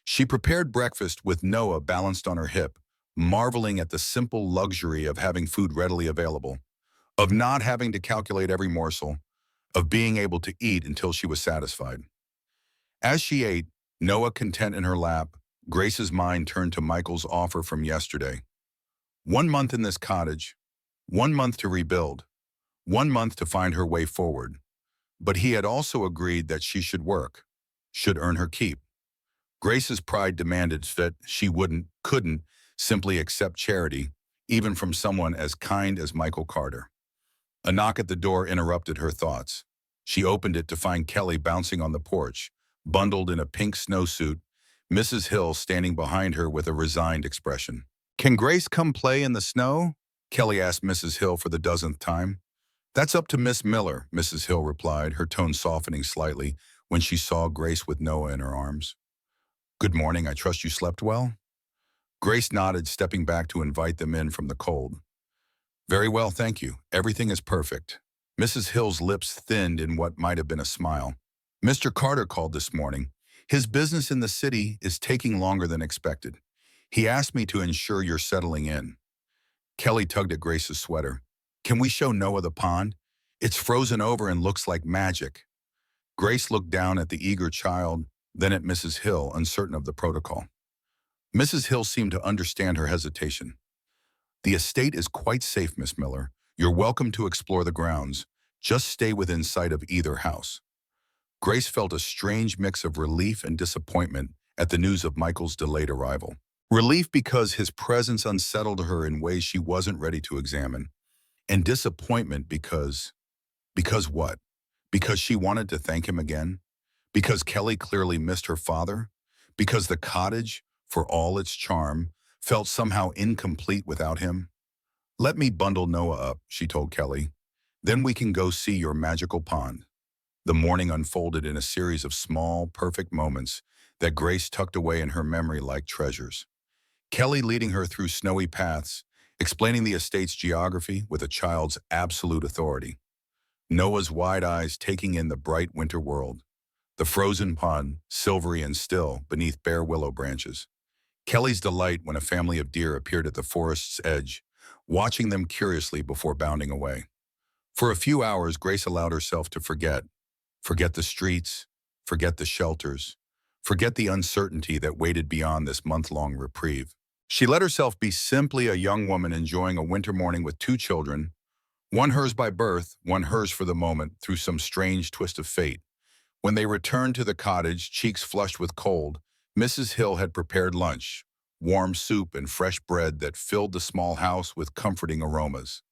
She prepared breakfast with Noah balanced on her hip, marveling at the simple luxury of having food readily available, of not having to calculate every morsel, of being able to eat until she was satisfied. As she ate, Noah content in her lap, Grace's mind turned to Michael's offer from yesterday. 1 month in this cottage, 1 month to rebuild, 1 month to find her way forward. But he had also agreed that she should work, should earn her keep. Grace's pride demanded that she couldn't simply accept charity, even from someone as kind as Michael Carter. A knock at the door interrupted her thoughts. She opened it to find Kelly bouncing on the porch, bundled in a pink snowsuit, Mrs. Hill standing behind her with a resigned expression. "Can Grace come play in the snow?" Kelly asked Mrs. Hill for the dozenth time. "That's up to Miss Miller," Mrs. Hill replied, her tone softening slightly when she saw Grace with Noah in her arms. "Good morning, I trust you slept well?" Grace nodded, stepping back to invite them in from the cold. "Very well, thank you. Everything is perfect." Mrs. Hill's lips thinned in what might have been a smile. "Mr. Carter called this morning. His business in the city is taking longer than expected. He asked me to ensure you're settling in." Kelly tugged at Grace's sweater. "Can we show Noah the pond? It's frozen over and looks like magic." Grace looked down at the eager child, then at Mrs. Hill, uncertain of the protocol. Mrs. Hill seemed to understand her hesitation. "The estate is quite safe, Miss Miller. You're welcome to explore the grounds. Just stay within sight of either house." Grace felt a strange mix of relief and disappointment at the news of Michael's delayed arrival. Relief because his presence unsettled her in ways she wasn't ready to examine, and disappointment because what? Because she wanted to thank him again? Because Kelly clearly missed her father? Because the cottage, for all its charm, felt somehow incomplete without him? "Let me bundle Noah up," she told Kelly. "Then we can go see your magical pond." The morning unfolded in a series of small, perfect moments that Grace tucked away in her memory like treasures. Kelly leading her through snowy paths, explaining the estate's geography with a child's absolute authority. Noah's wide eyes taking in the bright winter world. The frozen pond, silvery and still, beneath bare willow branches. Kelly's delight when a family of deer appeared at the forest's edge, watching them curiously before bounding away. For a few hours, Grace allowed herself to forget the streets, forget the shelters, forget the uncertainty that waited beyond this month-long reprieve. She let herself be simply a young woman enjoying a winter morning with two children, one hers by birth, one hers for the moment, through some strange twist of fate. When they returned to the cottage, cheeks flushed with cold, Mrs. Hill had prepared lunch, warm soup and fresh bread that filled the small house with comforting aromas.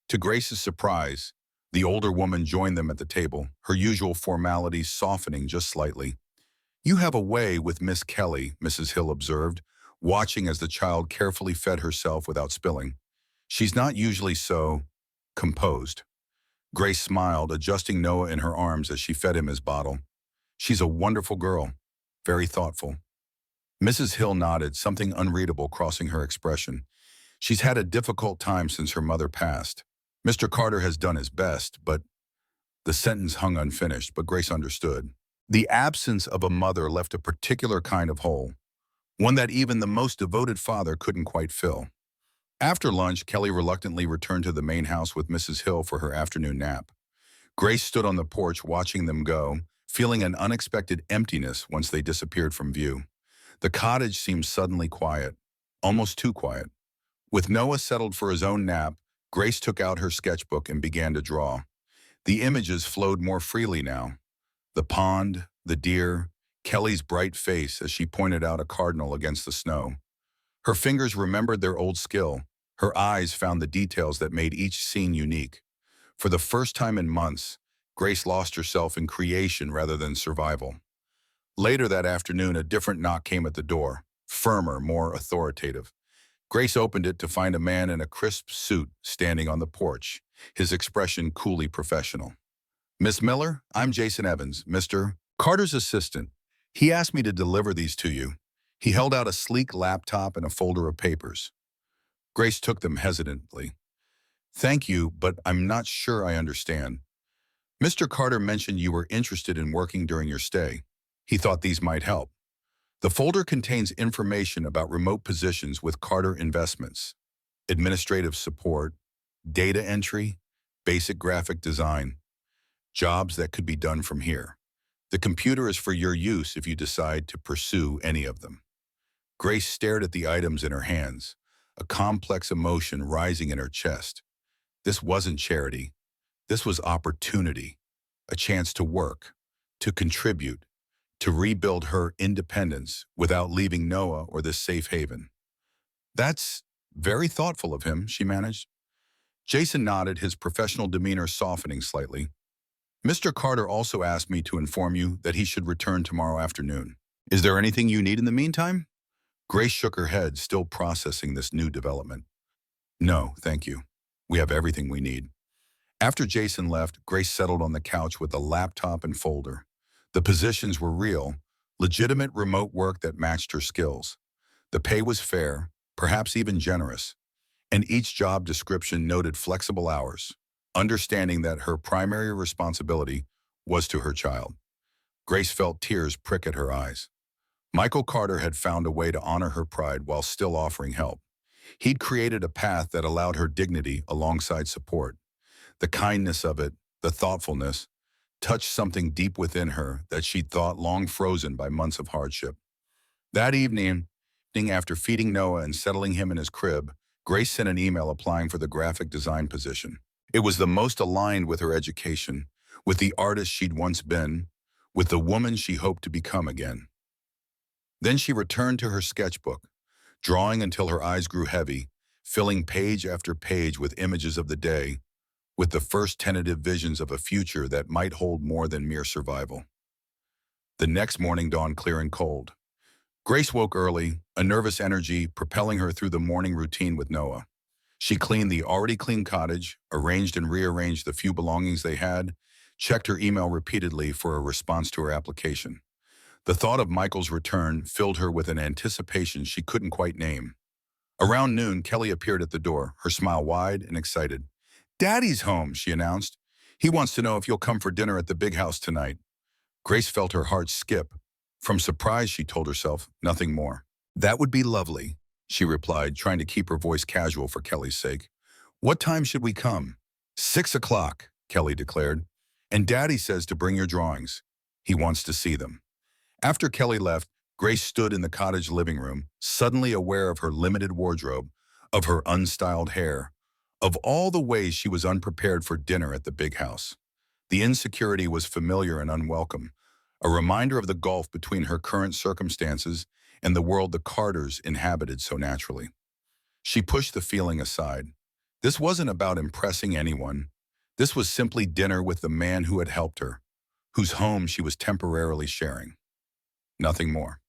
To Grace's surprise, the older woman joined them at the table, her usual formalities softening just slightly. "You have a way with Miss Kelly," Mrs. Hill observed, watching as the child carefully fed herself without spilling. "She's not usually so composed." Grace smiled, adjusting Noah in her arms as she fed him his bottle. "She's a wonderful girl, very thoughtful." Mrs. Hill nodded, something unreadable crossing her expression. "She's had a difficult time since her mother passed. Mr. Carter has done his best, but—" The sentence hung unfinished, but Grace understood. The absence of a mother left a particular kind of hole, one that even the most devoted father couldn't quite fill. After lunch, Kelly reluctantly returned to the main house with Mrs. Hill for her afternoon nap. Grace stood on the porch watching them go, feeling an unexpected emptiness once they disappeared from view. The cottage seemed suddenly quiet, almost too quiet. With Noah settled for his own nap, Grace took out her sketchbook and began to draw. The images flowed more freely now. The pond, the deer, Kelly's bright face as she pointed out a cardinal against the snow. Her fingers remembered their old skill. Her eyes found the details that made each scene unique. For the first time in months, Grace lost herself in creation rather than survival. Later that afternoon, a different knock came at the door, firmer, more authoritative. Grace opened it to find a man in a crisp suit standing on the porch, his expression coolly professional. "Miss Miller, I'm Jason Evans, Mr. Carter's assistant. He asked me to deliver these to you." He held out a sleek laptop and a folder of papers. Grace took them hesitantly. "Thank you, but I'm not sure I understand. Mr. Carter mentioned you were interested in working during your stay. He thought these might help." The folder contains information about remote positions with Carter Investments, administrative support, data entry, basic graphic design, jobs that could be done from here. The computer is for your use if you decide to pursue any of them. Grace stared at the items in her hands, a complex emotion rising in her chest. This wasn't charity. This was opportunity, a chance to work, to contribute, to rebuild her independence without leaving Noah or this safe haven. "That's very thoughtful of him," she managed. Jason nodded, his professional demeanor softening slightly. "Mr. Carter also asked me to inform you that he should return tomorrow afternoon. Is there anything you need in the meantime?" Grace shook her head, still processing this new development. "No, thank you. We have everything we need." After Jason left, Grace settled on the couch with a laptop and folder. The positions were real, legitimate remote work that matched her skills. The pay was fair, perhaps even generous, and each job description noted flexible hours, understanding that her primary responsibility was to her child. Grace felt tears prick at her eyes. Michael Carter had found a way to honor her pride while still offering help. He'd created a path that allowed her dignity alongside support. The kindness of it, the thoughtfulness, touched something deep within her that she'd thought long frozen by months of hardship. That evening, after feeding Noah and settling him in his crib, Grace sent an email applying for the graphic design position. It was the most aligned with her education, with the artist she'd once been, with the woman she hoped to become again. Then she returned to her sketchbook, drawing until her eyes grew heavy, filling page after page with images of the day, with the first tentative visions of a future that might hold more than mere survival. The next morning dawned clear and cold. Grace woke early, a nervous energy propelling her through the morning routine with Noah. She cleaned the already clean cottage, arranged and rearranged the few belongings they had, checked her email repeatedly for a response to her application. The thought of Michael's return filled her with an anticipation she couldn't quite name. Around noon, Kelly appeared at the door, her smile wide and excited. "Daddy's home," she announced. "He wants to know if you'll come for dinner at the big house tonight." Grace felt her heart skip. From surprise, she told herself, nothing more. "That would be lovely," she replied, trying to keep her voice casual for Kelly's sake. "What time should we come?" 6 o'clock, Kelly declared. "And Daddy says to bring your drawings. He wants to see them." After Kelly left, Grace stood in the cottage living room, suddenly aware of her limited wardrobe, of her unstyled hair, of all the ways she was unprepared for dinner at the big house. The insecurity was familiar and unwelcome, a reminder of the gulf between her current circumstances and the world the Carters inhabited so naturally. She pushed the feeling aside. This wasn't about impressing anyone. This was simply dinner with the man who had helped her, whose home she was temporarily sharing. Nothing more.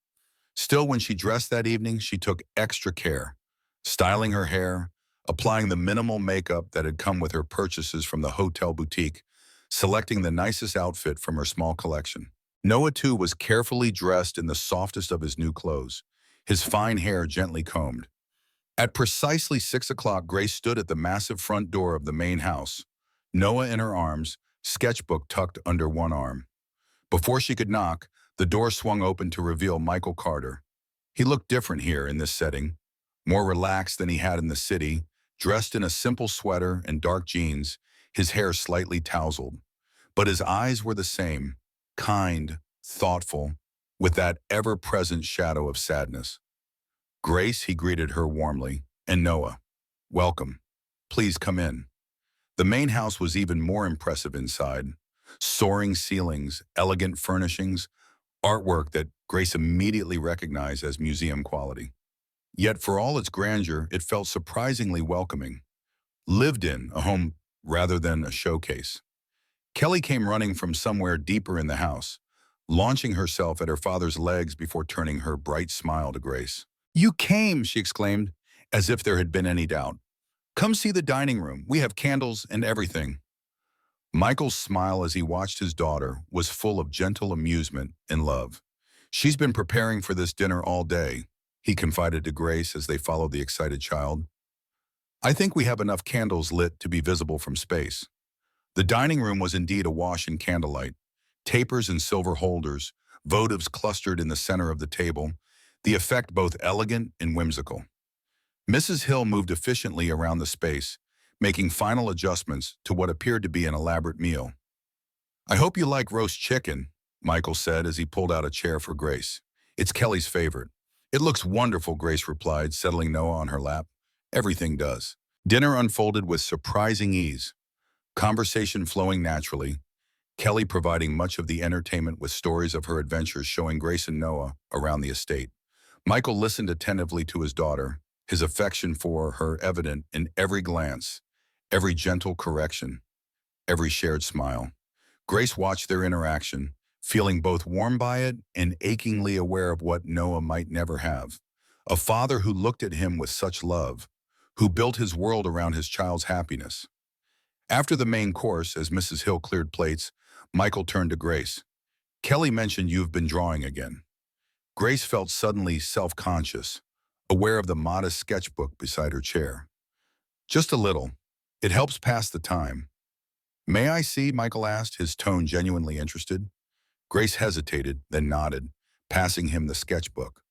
Still, when she dressed that evening, she took extra care, styling her hair, applying the minimal makeup that had come with her purchases from the hotel boutique, selecting the nicest outfit from her small collection. Noah, too, was carefully dressed in the softest of his new clothes, his fine hair gently combed. At precisely 6 o'clock, Grace stood at the massive front door of the main house, Noah in her arms, sketchbook tucked under one arm. Before she could knock, the door swung open to reveal Michael Carter. He looked different here in this setting, more relaxed than he had in the city, dressed in a simple sweater and dark jeans, his hair slightly tousled. But his eyes were the same, kind, thoughtful, with that ever-present shadow of sadness. Grace, he greeted her warmly, and Noah. Welcome. Please come in. The main house was even more impressive inside. Soaring ceilings, elegant furnishings, artwork that Grace immediately recognized as museum quality. Yet for all its grandeur, it felt surprisingly welcoming. Lived in a home rather than a showcase. Kelly came running from somewhere deeper in the house, launching herself at her father's legs before turning her bright smile to Grace. "You came," she exclaimed, as if there had been any doubt. "Come see the dining room. We have candles and everything." Michael's smile as he watched his daughter was full of gentle amusement and love. "She's been preparing for this dinner all day," he confided to Grace as they followed the excited child. "I think we have enough candles lit to be visible from space." The dining room was indeed awash in candlelight. Tapers and silver holders, votives clustered in the center of the table, the effect both elegant and whimsical. Mrs. Hill moved efficiently around the space, making final adjustments to what appeared to be an elaborate meal. "I hope you like roast chicken," Michael said as he pulled out a chair for Grace. "It's Kelly's favorite." "It looks wonderful," Grace replied, settling Noah on her lap. "Everything does." Dinner unfolded with surprising ease, conversation flowing naturally, Kelly providing much of the entertainment with stories of her adventures showing Grace and Noah around the estate. Michael listened attentively to his daughter, his affection for her evident in every glance, every gentle correction, every shared smile. Grace watched their interaction, feeling both warmed by it and achingly aware of what Noah might never have. A father who looked at him with such love, who built his world around his child's happiness. After the main course, as Mrs. Hill cleared plates, Michael turned to Grace. "Kelly mentioned you've been drawing again." Grace felt suddenly self-conscious, aware of the modest sketchbook beside her chair. "Just a little. It helps pass the time." "May I see?" Michael asked, his tone genuinely interested. Grace hesitated, then nodded, passing him the sketchbook.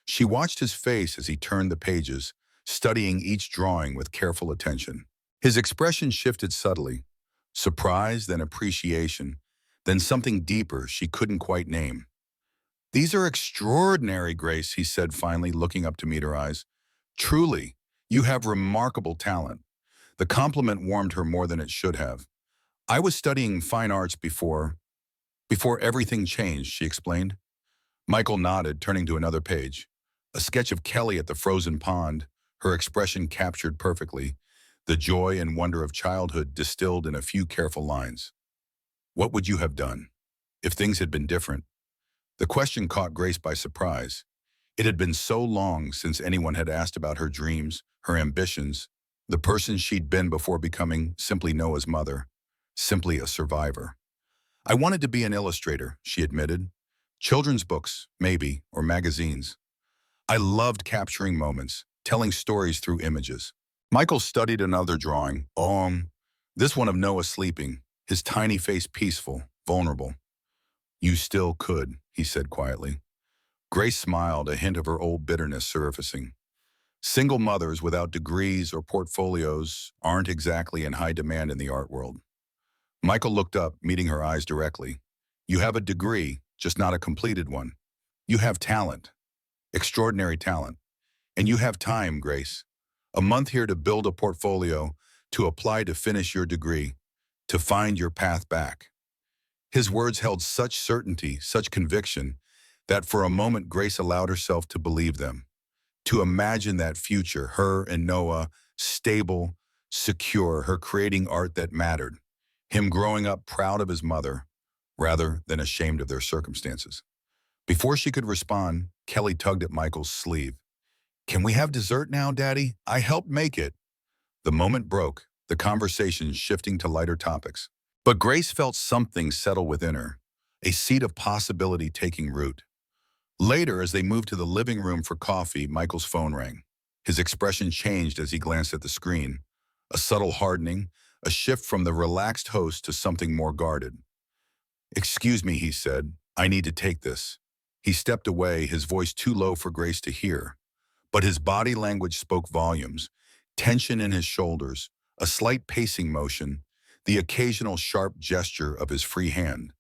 She watched his face as he turned the pages, studying each drawing with careful attention. His expression shifted subtly, surprise, then appreciation, then something deeper she couldn't quite name. "These are extraordinary, Grace," he said finally, looking up to meet her eyes. "Truly, you have remarkable talent." The compliment warmed her more than it should have. "I was studying fine arts before everything changed," she explained. Michael nodded, turning to another page. A sketch of Kelly at the frozen pond, her expression captured perfectly, the joy and wonder of childhood distilled in a few careful lines. "What would you have done if things had been different?" The question caught Grace by surprise. It had been so long since anyone had asked about her dreams, her ambitions, the person she'd been before becoming simply Noah's mother, simply a survivor. "I wanted to be an illustrator," she admitted. "Children's books, maybe, or magazines. I loved capturing moments, telling stories through images." Michael studied another drawing, this one of Noah sleeping, his tiny face peaceful, vulnerable. "You still could," he said quietly. Grace smiled, a hint of her old bitterness surfacing. Single mothers without degrees or portfolios aren't exactly in high demand in the art world. Michael looked up, meeting her eyes directly. "You have a degree, just not a completed one." You have talent, extraordinary talent. And you have time, Grace. A month here to build a portfolio, to apply to finish your degree, to find your path back. His words held such certainty, such conviction, that for a moment Grace allowed herself to believe them, to imagine that future, her and Noah, stable, secure, her creating art that mattered, him growing up proud of his mother, rather than ashamed of their circumstances. Before she could respond, Kelly tugged at Michael's sleeve. Can we have dessert now, Daddy? I helped make it. The moment broke, the conversation shifting to lighter topics. But Grace felt something settle within her, a seed of possibility taking root. Later, as they moved to the living room for coffee, Michael's phone rang. His expression changed as he glanced at the screen. A subtle hardening, a shift from the relaxed host to something more guarded. Excuse me, he said. I need to take this. He stepped away, his voice too low for Grace to hear. But his body language spoke volumes. Tension in his shoulders, a slight pacing motion, the occasional sharp gesture of his free hand.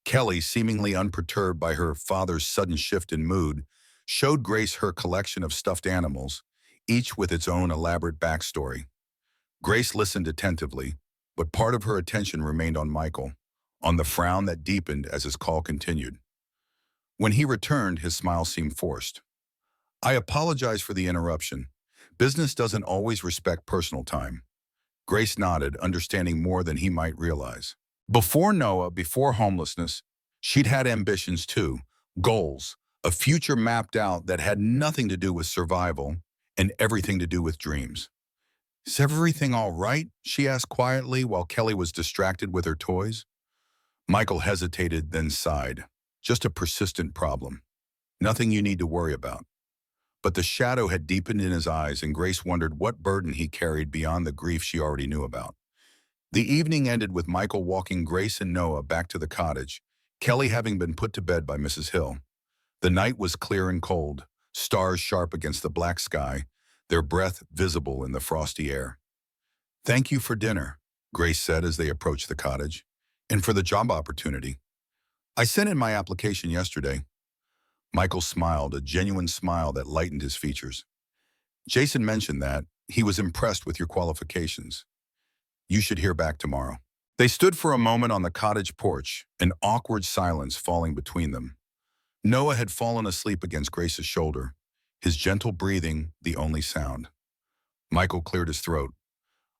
Kelly, seemingly unperturbed by her father's sudden shift in mood, showed Grace her collection of stuffed animals, each with its own elaborate backstory. Grace listened attentively, but part of her attention remained on Michael, on the frown that deepened as his call continued. When he returned, his smile seemed forced. I apologize for the interruption. Business doesn't always respect personal time. Grace nodded, understanding more than he might realize. Before Noah, before homelessness, she'd had ambitions too, goals, a future mapped out that had nothing to do with survival and everything to do with dreams. Is everything all right? She asked quietly while Kelly was distracted with her toys. Michael hesitated, then sighed. Just a persistent problem. Nothing you need to worry about. But the shadow had deepened in his eyes, and Grace wondered what burden he carried beyond the grief she already knew about. The evening ended with Michael walking Grace and Noah back to the cottage, Kelly having been put to bed by Mrs. Hill. The night was clear and cold, stars sharp against the black sky, their breath visible in the frosty air. Thank you for dinner, Grace said as they approached the cottage, and for the job opportunity. I sent in my application yesterday. Michael smiled, a genuine smile that lightened his features. Jason mentioned that he was impressed with your qualifications. You should hear back tomorrow. They stood for a moment on the cottage porch, an awkward silence falling between them. Noah had fallen asleep against Grace's shoulder, his gentle breathing the only sound. Michael cleared his throat.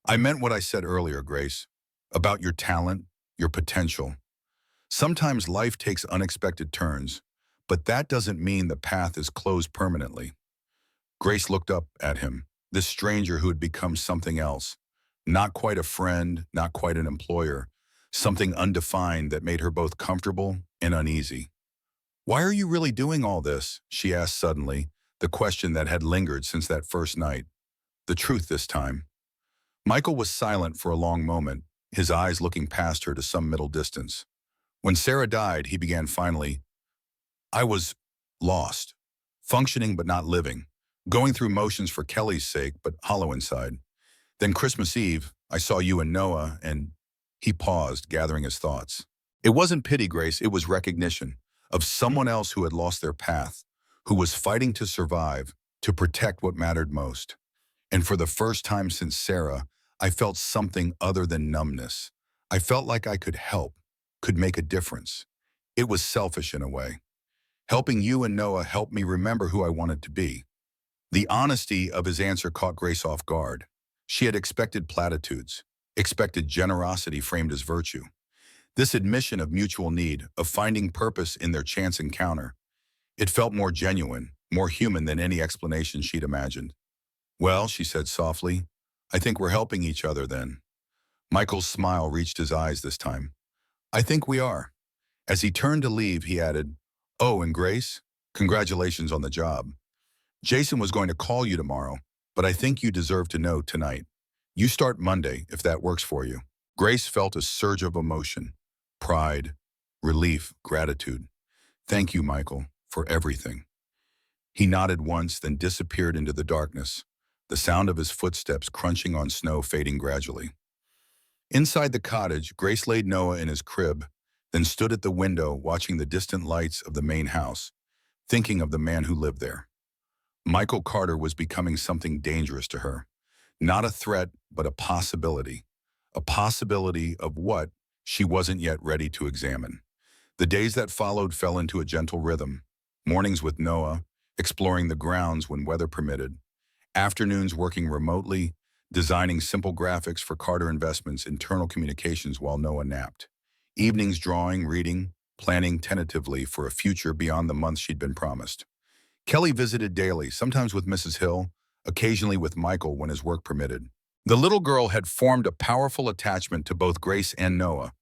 I meant what I said earlier, Grace, about your talent, your potential. Sometimes life takes unexpected turns, but that doesn't mean the path is closed permanently. Grace looked up at him, this stranger who had become something else. Not quite a friend, not quite an employer, something undefined that made her both comfortable and uneasy. Why are you really doing all this? She asked suddenly, the question that had lingered since that first night. The truth this time. Michael was silent for a long moment, his eyes looking past her to some middle distance. When Sarah died, he began finally, I was lost, functioning but not living, going through motions for Kelly's sake but hollow inside. Then Christmas Eve, I saw you and Noah, and he paused, gathering his thoughts. It wasn't pity, Grace, it was recognition of someone else who had lost their path, who was fighting to survive, to protect what mattered most. And for the first time since Sarah, I felt something other than numbness. I felt like I could help, could make a difference. It was selfish in a way. Helping you and Noah helped me remember who I wanted to be. The honesty of his answer caught Grace off guard. She had expected platitudes, expected generosity framed as virtue. This admission of mutual need, of finding purpose in their chance encounter, it felt more genuine, more human than any explanation she'd imagined. Well, she said softly, I think we're helping each other then. Michael's smile reached his eyes this time. I think we are. As he turned to leave, he added, Oh, and Grace, congratulations on the job. Jason was going to call you tomorrow, but I think you deserve to know tonight. You start Monday, if that works for you. Grace felt a surge of emotion, pride, relief, gratitude. Thank you, Michael, for everything. He nodded once, then disappeared into the darkness, the sound of his footsteps crunching on snow fading gradually. Inside the cottage, Grace laid Noah in his crib, then stood at the window watching the distant lights of the main house, thinking of the man who lived there. Michael Carter was becoming something dangerous to her. Not a threat, but a possibility. A possibility of what she wasn't yet ready to examine. The days that followed fell into a gentle rhythm. Mornings with Noah, exploring the grounds when weather permitted. Afternoons working remotely, designing simple graphics for Carter Investments' internal communications while Noah napped. Evenings drawing, reading, planning tentatively for a future beyond the month she'd been promised. Kelly visited daily, sometimes with Mrs. Hill, occasionally with Michael when his work permitted. The little girl had formed a powerful attachment to both Grace and Noah,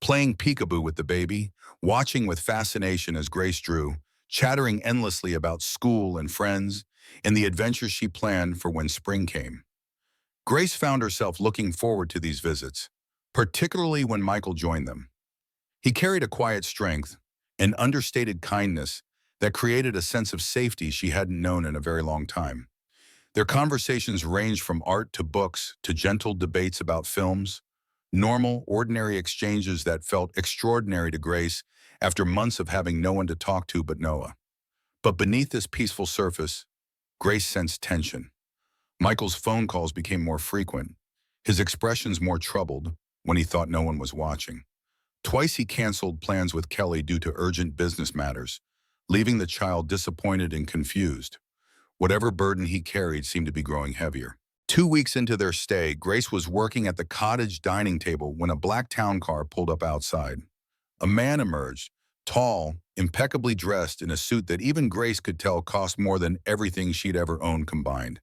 playing peekaboo with the baby, watching with fascination as Grace drew, chattering endlessly about school and friends, and the adventures she planned for when spring came. Grace found herself looking forward to these visits, particularly when Michael joined them. He carried a quiet strength, an understated kindness that created a sense of safety she hadn't known in a very long time. Their conversations ranged from art to books to gentle debates about films, normal, ordinary exchanges that felt extraordinary to Grace after months of having no one to talk to but Noah. But beneath this peaceful surface, Grace sensed tension. Michael's phone calls became more frequent, his expressions more troubled when he thought no one was watching. Twice he canceled plans with Kelly due to urgent business matters, leaving the child disappointed and confused. Whatever burden he carried seemed to be growing heavier. 2 weeks into their stay, Grace was working at the cottage dining table when a black town car pulled up outside. A man emerged, tall, impeccably dressed in a suit that even Grace could tell cost more than everything she'd ever owned combined.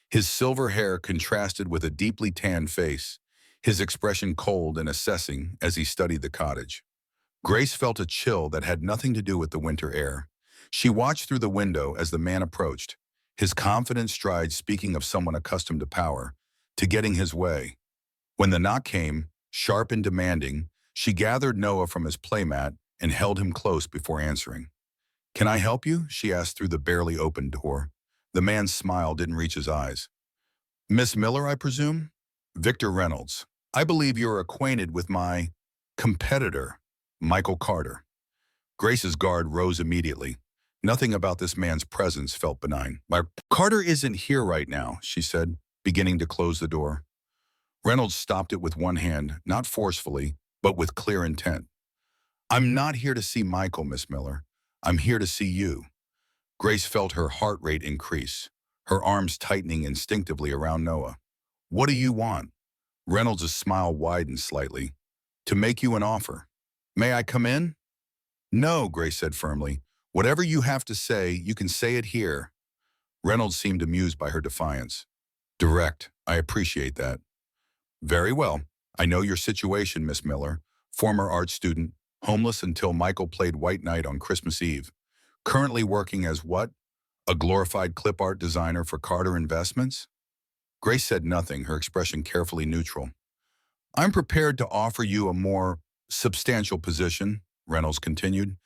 His silver hair contrasted with a deeply tanned face, his expression cold and assessing as he studied the cottage. Grace felt a chill that had nothing to do with the winter air. She watched through the window as the man approached, his confident stride speaking of someone accustomed to power, to getting his way. When the knock came, sharp and demanding, she gathered Noah from his playmat and held him close before answering. "Can I help you?" she asked through the barely opened door. The man's smile didn't reach his eyes. "Miss Miller, I presume?" "Victor Reynolds. I believe you're acquainted with my competitor, Michael Carter." Grace's guard rose immediately. Nothing about this man's presence felt benign. "My Carter isn't here right now," she said, beginning to close the door. Reynolds stopped it with one hand, not forcefully, but with clear intent. "I'm not here to see Michael, Miss Miller. I'm here to see you." Grace felt her heart rate increase, her arms tightening instinctively around Noah. "What do you want?" Reynolds' smile widened slightly. "To make you an offer." "May I come in?" "No," Grace said firmly. "Whatever you have to say, you can say it here." Reynolds seemed amused by her defiance. "Direct. I appreciate that." "Very well. I know your situation, Miss Miller. Former art student, homeless until Michael played White Knight on Christmas Eve. Currently working as what? A glorified clip art designer for Carter Investments?" Grace said nothing, her expression carefully neutral. "I'm prepared to offer you a more substantial position," Reynolds continued.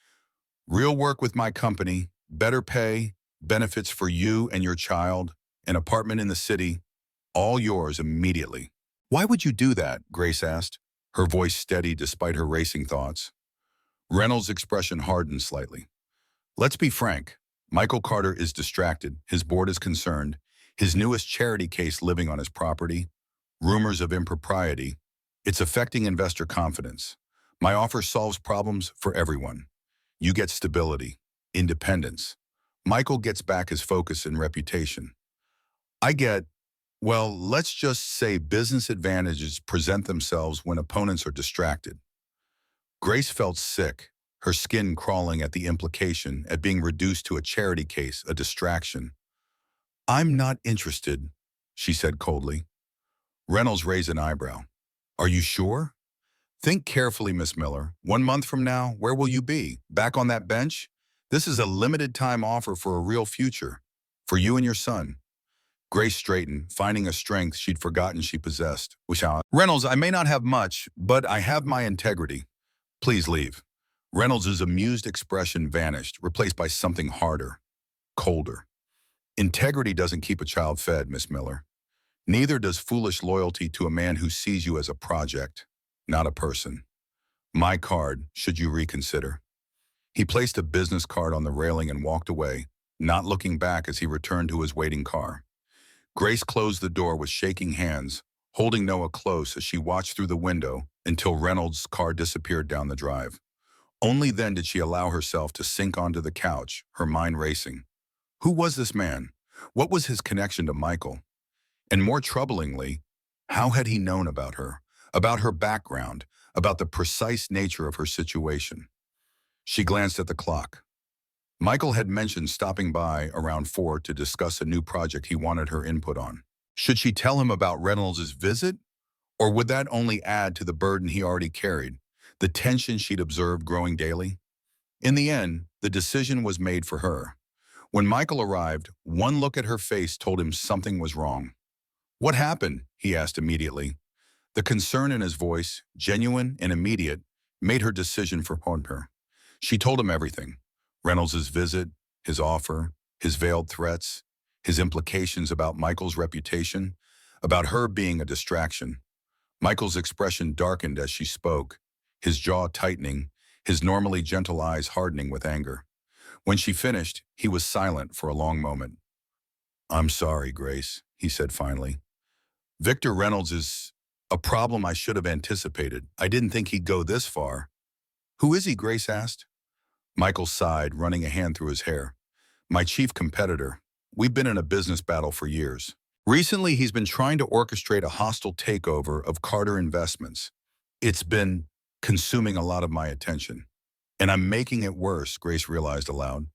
"Real work with my company, better pay, benefits for you and your child, an apartment in the city, all yours immediately." "Why would you do that?" Grace asked, her voice steady despite her racing thoughts. Reynolds' expression hardened slightly. "Let's be frank. Michael Carter is distracted, his board is concerned, his newest charity case living on his property, rumors of impropriety. It's affecting investor confidence. My offer solves problems for everyone. You get stability, independence. Michael gets back his focus and reputation. I get, well, let's just say business advantages present themselves when opponents are distracted." Grace felt sick, her skin crawling at the implication at being reduced to a charity case, a distraction. "I'm not interested," she said coldly. Reynolds raised an eyebrow. "Are you sure?" "Think carefully, Miss Miller. 1 month from now, where will you be? Back on that bench? This is a limited time offer for a real future. For you and your son." Grace straightened, finding a strength she'd forgotten she possessed. "Reynolds, I may not have much, but I have my integrity. Please leave." Reynolds' amused expression vanished, replaced by something harder, colder. "Integrity doesn't keep a child fed, Miss Miller. Neither does foolish loyalty to a man who sees you as a project, not a person. My card, should you reconsider." He placed a business card on the railing and walked away, not looking back as he returned to his waiting car. Grace closed the door with shaking hands, holding Noah close as she watched through the window until Reynolds' car disappeared down the drive. Only then did she allow herself to sink onto the couch, her mind racing. Who was this man? What was his connection to Michael? And more troublingly, how had he known about her background, about the precise nature of her situation? She glanced at the clock. Michael had mentioned stopping by around 4 to discuss a new project he wanted her input on. Should she tell him about Reynolds' visit? Or would that only add to the burden he already carried, the tension she'd observed growing daily? In the end, the decision was made for her. When Michael arrived, one look at her face told him something was wrong. "What happened?" he asked immediately. The concern in his voice, genuine and immediate, made her decision for her. She told him everything. Reynolds' visit, his offer, his veiled threats, his implications about Michael's reputation, about her being a distraction. Michael's expression darkened as she spoke, his jaw tightening, his normally gentle eyes hardening with anger. When she finished, he was silent for a long moment. "I'm sorry, Grace," he said finally. "Victor Reynolds is a problem I should have anticipated. I didn't think he'd go this far." "Who is he?" Grace asked. Michael sighed, running a hand through his hair. "My chief competitor. We've been in a business battle for years. Recently, he's been trying to orchestrate a hostile takeover of Carter Investments. It's been consuming a lot of my attention. And I'm making it worse," Grace realized aloud.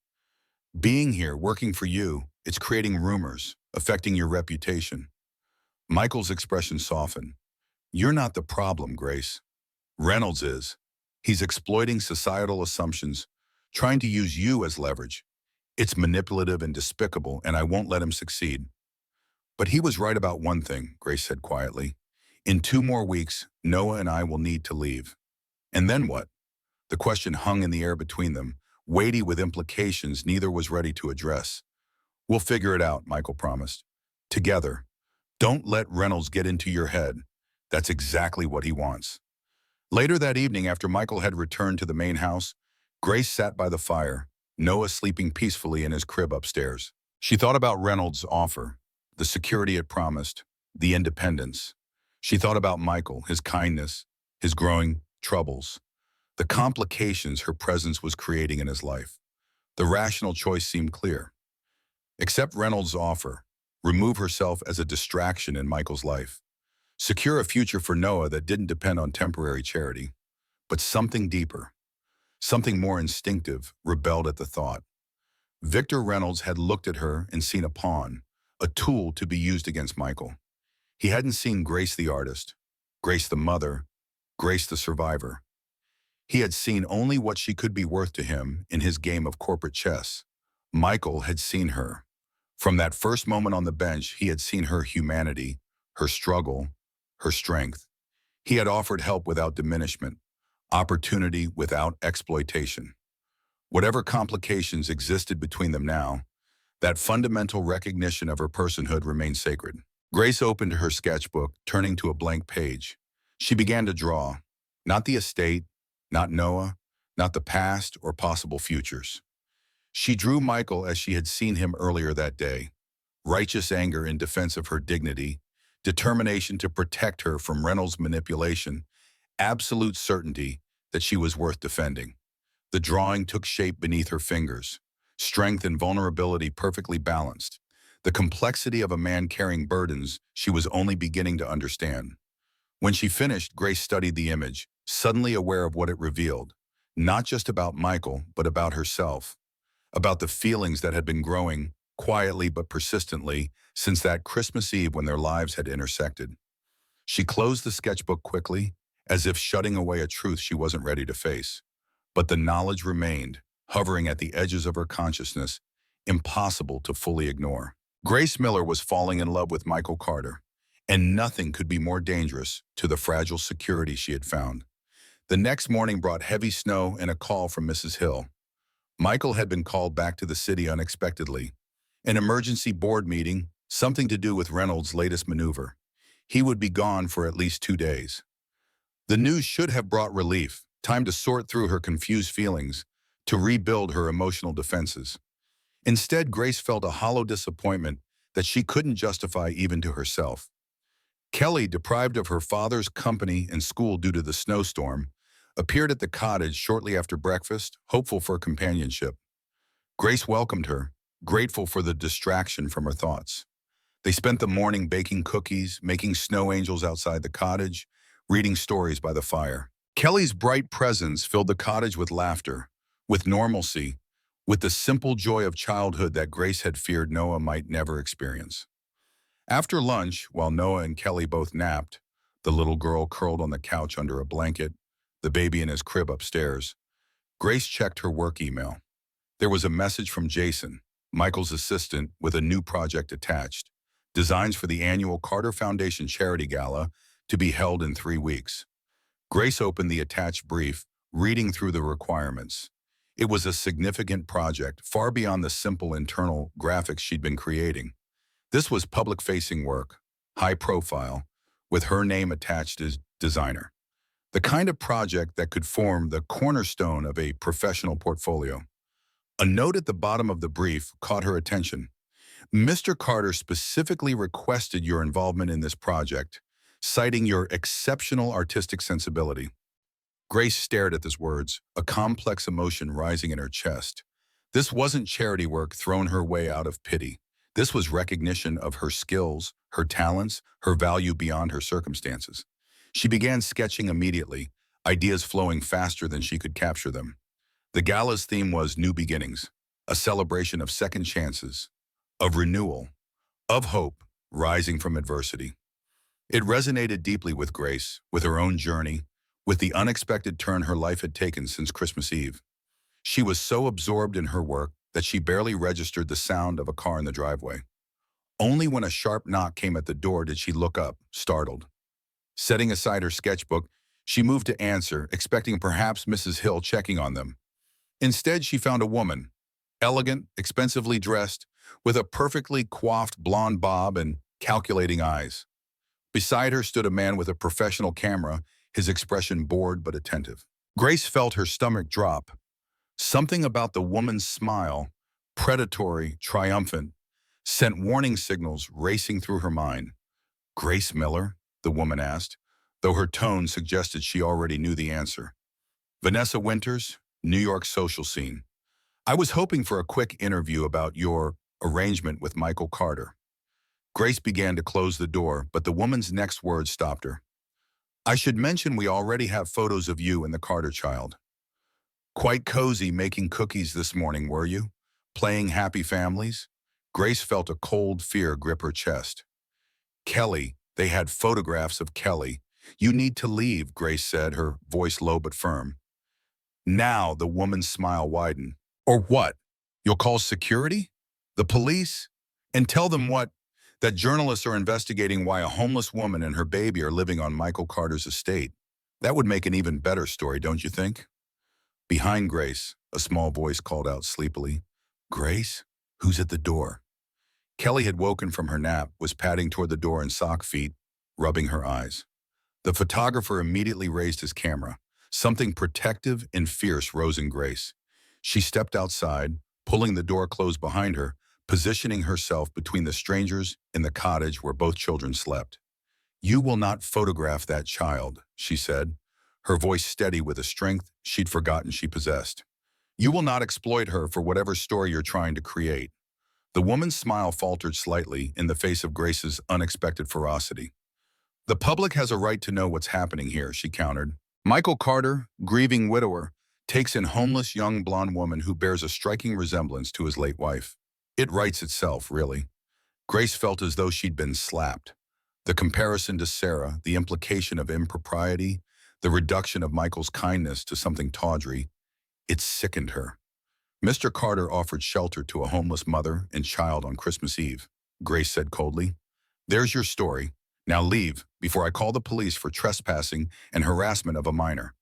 "Being here, working for you, it's creating rumors, affecting your reputation." Michael's expression softened. "You're not the problem, Grace. Reynolds is. He's exploiting societal assumptions, trying to use you as leverage. It's manipulative and despicable, and I won't let him succeed." "But he was right about one thing," Grace said quietly. "In 2 more weeks, Noah and I will need to leave." "And then what?" The question hung in the air between them, weighty with implications neither was ready to address. "We'll figure it out," Michael promised. "Together. Don't let Reynolds get into your head. That's exactly what he wants." Later that evening, after Michael had returned to the main house, Grace sat by the fire, Noah sleeping peacefully in his crib upstairs. She thought about Reynolds' offer, the security it promised, the independence. She thought about Michael, his kindness, his growing troubles, the complications her presence was creating in his life. The rational choice seemed clear. Accept Reynolds' offer, remove herself as a distraction in Michael's life, secure a future for Noah that didn't depend on temporary charity. But something deeper, something more instinctive, rebelled at the thought. Victor Reynolds had looked at her and seen a pawn, a tool to be used against Michael. He hadn't seen Grace the artist, Grace the mother, Grace the survivor. He had seen only what she could be worth to him in his game of corporate chess. Michael had seen her. From that first moment on the bench, he had seen her humanity, her struggle, her strength. He had offered help without diminishment, opportunity without exploitation. Whatever complications existed between them now, that fundamental recognition of her personhood remained sacred. Grace opened her sketchbook, turning to a blank page. She began to draw, not the estate, not Noah, not the past or possible futures. She drew Michael as she had seen him earlier that day, righteous anger in defense of her dignity, determination to protect her from Reynolds' manipulation, absolute certainty that she was worth defending. The drawing took shape beneath her fingers, strength and vulnerability perfectly balanced, the complexity of a man carrying burdens she was only beginning to understand. When she finished, Grace studied the image, suddenly aware of what it revealed, not just about Michael, but about herself, about the feelings that had been growing, quietly but persistently, since that Christmas Eve when their lives had intersected. She closed the sketchbook quickly, as if shutting away a truth she wasn't ready to face. But the knowledge remained, hovering at the edges of her consciousness, impossible to fully ignore. Grace Miller was falling in love with Michael Carter, and nothing could be more dangerous to the fragile security she had found. The next morning brought heavy snow and a call from Mrs. Hill. Michael had been called back to the city unexpectedly. An emergency board meeting, something to do with Reynolds' latest maneuver. He would be gone for at least 2 days. The news should have brought relief, time to sort through her confused feelings, to rebuild her emotional defenses. Instead, Grace felt a hollow disappointment that she couldn't justify even to herself. Kelly, deprived of her father's company and school due to the snowstorm, appeared at the cottage shortly after breakfast, hopeful for companionship. Grace welcomed her, grateful for the distraction from her thoughts. They spent the morning baking cookies, making snow angels outside the cottage, reading stories by the fire. Kelly's bright presence filled the cottage with laughter, with normalcy, with the simple joy of childhood that Grace had feared Noah might never experience. After lunch, while Noah and Kelly both napped, the little girl curled on the couch under a blanket, the baby in his crib upstairs, Grace checked her work email. There was a message from Jason, Michael's assistant, with a new project attached: designs for the annual Carter Foundation Charity Gala to be held in 3 weeks. Grace opened the attached brief, reading through the requirements. It was a significant project, far beyond the simple internal graphics she'd been creating. This was public-facing work, high profile, with her name attached as designer. The kind of project that could form the cornerstone of a professional portfolio. A note at the bottom of the brief caught her attention. Mr. Carter specifically requested your involvement in this project, citing your exceptional artistic sensibility. Grace stared at these words, a complex emotion rising in her chest. This wasn't charity work thrown her way out of pity. This was recognition of her skills, her talents, her value beyond her circumstances. She began sketching immediately, ideas flowing faster than she could capture them. The gala's theme was new beginnings, a celebration of second chances, of renewal, of hope rising from adversity. It resonated deeply with Grace, with her own journey, with the unexpected turn her life had taken since Christmas Eve. She was so absorbed in her work that she barely registered the sound of a car in the driveway. Only when a sharp knock came at the door did she look up, startled. Setting aside her sketchbook, she moved to answer, expecting perhaps Mrs. Hill checking on them. Instead, she found a woman, elegant, expensively dressed, with a perfectly coiffed blonde bob and calculating eyes. Beside her stood a man with a professional camera, his expression bored but attentive. Grace felt her stomach drop. Something about the woman's smile, predatory, triumphant, sent warning signals racing through her mind. "Grace Miller?" the woman asked, though her tone suggested she already knew the answer. "Vanessa Winters, New York social scene. I was hoping for a quick interview about your arrangement with Michael Carter." Grace began to close the door, but the woman's next words stopped her. "I should mention we already have photos of you and the Carter child. Quite cozy making cookies this morning, were you? Playing happy families?" Grace felt a cold fear grip her chest. "Kelly, they had photographs of Kelly. You need to leave," Grace said, her voice low but firm. Now the woman's smile widened. "Or what? You'll call security? The police? And tell them what? That journalists are investigating why a homeless woman and her baby are living on Michael Carter's estate. That would make an even better story, don't you think?" Behind Grace, a small voice called out sleepily, "Grace? Who's at the door?" Kelly had woken from her nap, was padding toward the door in sock feet, rubbing her eyes. The photographer immediately raised his camera. Something protective and fierce rose in Grace. She stepped outside, pulling the door closed behind her, positioning herself between the strangers and the cottage where both children slept. "You will not photograph that child," she said, her voice steady with a strength she'd forgotten she possessed. "You will not exploit her for whatever story you're trying to create." The woman's smile faltered slightly in the face of Grace's unexpected ferocity. "The public has a right to know what's happening here," she countered. "Michael Carter, grieving widower, takes in homeless young blonde woman who bears a striking resemblance to his late wife. It writes itself, really." Grace felt as though she'd been slapped. The comparison to Sarah, the implication of impropriety, the reduction of Michael's kindness to something tawdry, it sickened her. "Mr. Carter offered shelter to a homeless mother and child on Christmas Eve," Grace said coldly. "There's your story. Now leave before I call the police for trespassing and harassment of a minor."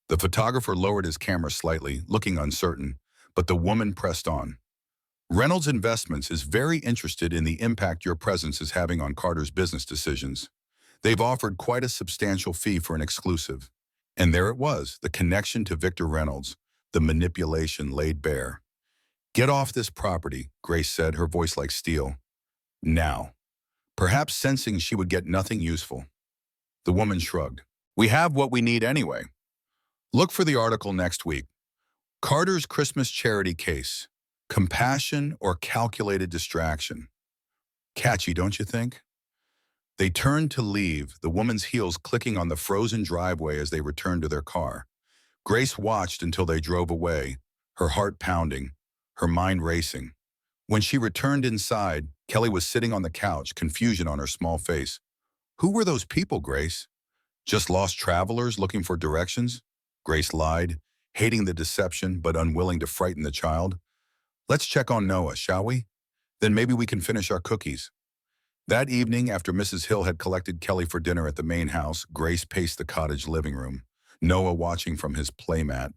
The photographer lowered his camera slightly, looking uncertain, but the woman pressed on. "Reynolds Investments is very interested in the impact your presence is having on Carter's business decisions. They've offered quite a substantial fee for an exclusive." And there it was, the connection to Victor Reynolds, the manipulation laid bare. "Get off this property," Grace said, her voice like steel. "Now." Perhaps sensing she would get nothing useful. The woman shrugged. "We have what we need anyway. Look for the article next week. Carter's Christmas charity case. Compassion or calculated distraction." Catchy, don't you think? They turned to leave, the woman's heels clicking on the frozen driveway as they returned to their car. Grace watched until they drove away, her heart pounding, her mind racing. When she returned inside, Kelly was sitting on the couch, confusion on her small face. "Who were those people, Grace? Just lost travelers looking for directions?" Grace lied, hating the deception but unwilling to frighten the child. "Let's check on Noah, shall we? Then maybe we can finish our cookies." That evening, after Mrs. Hill had collected Kelly for dinner at the main house, Grace paced the cottage living room, Noah watching from his playmat.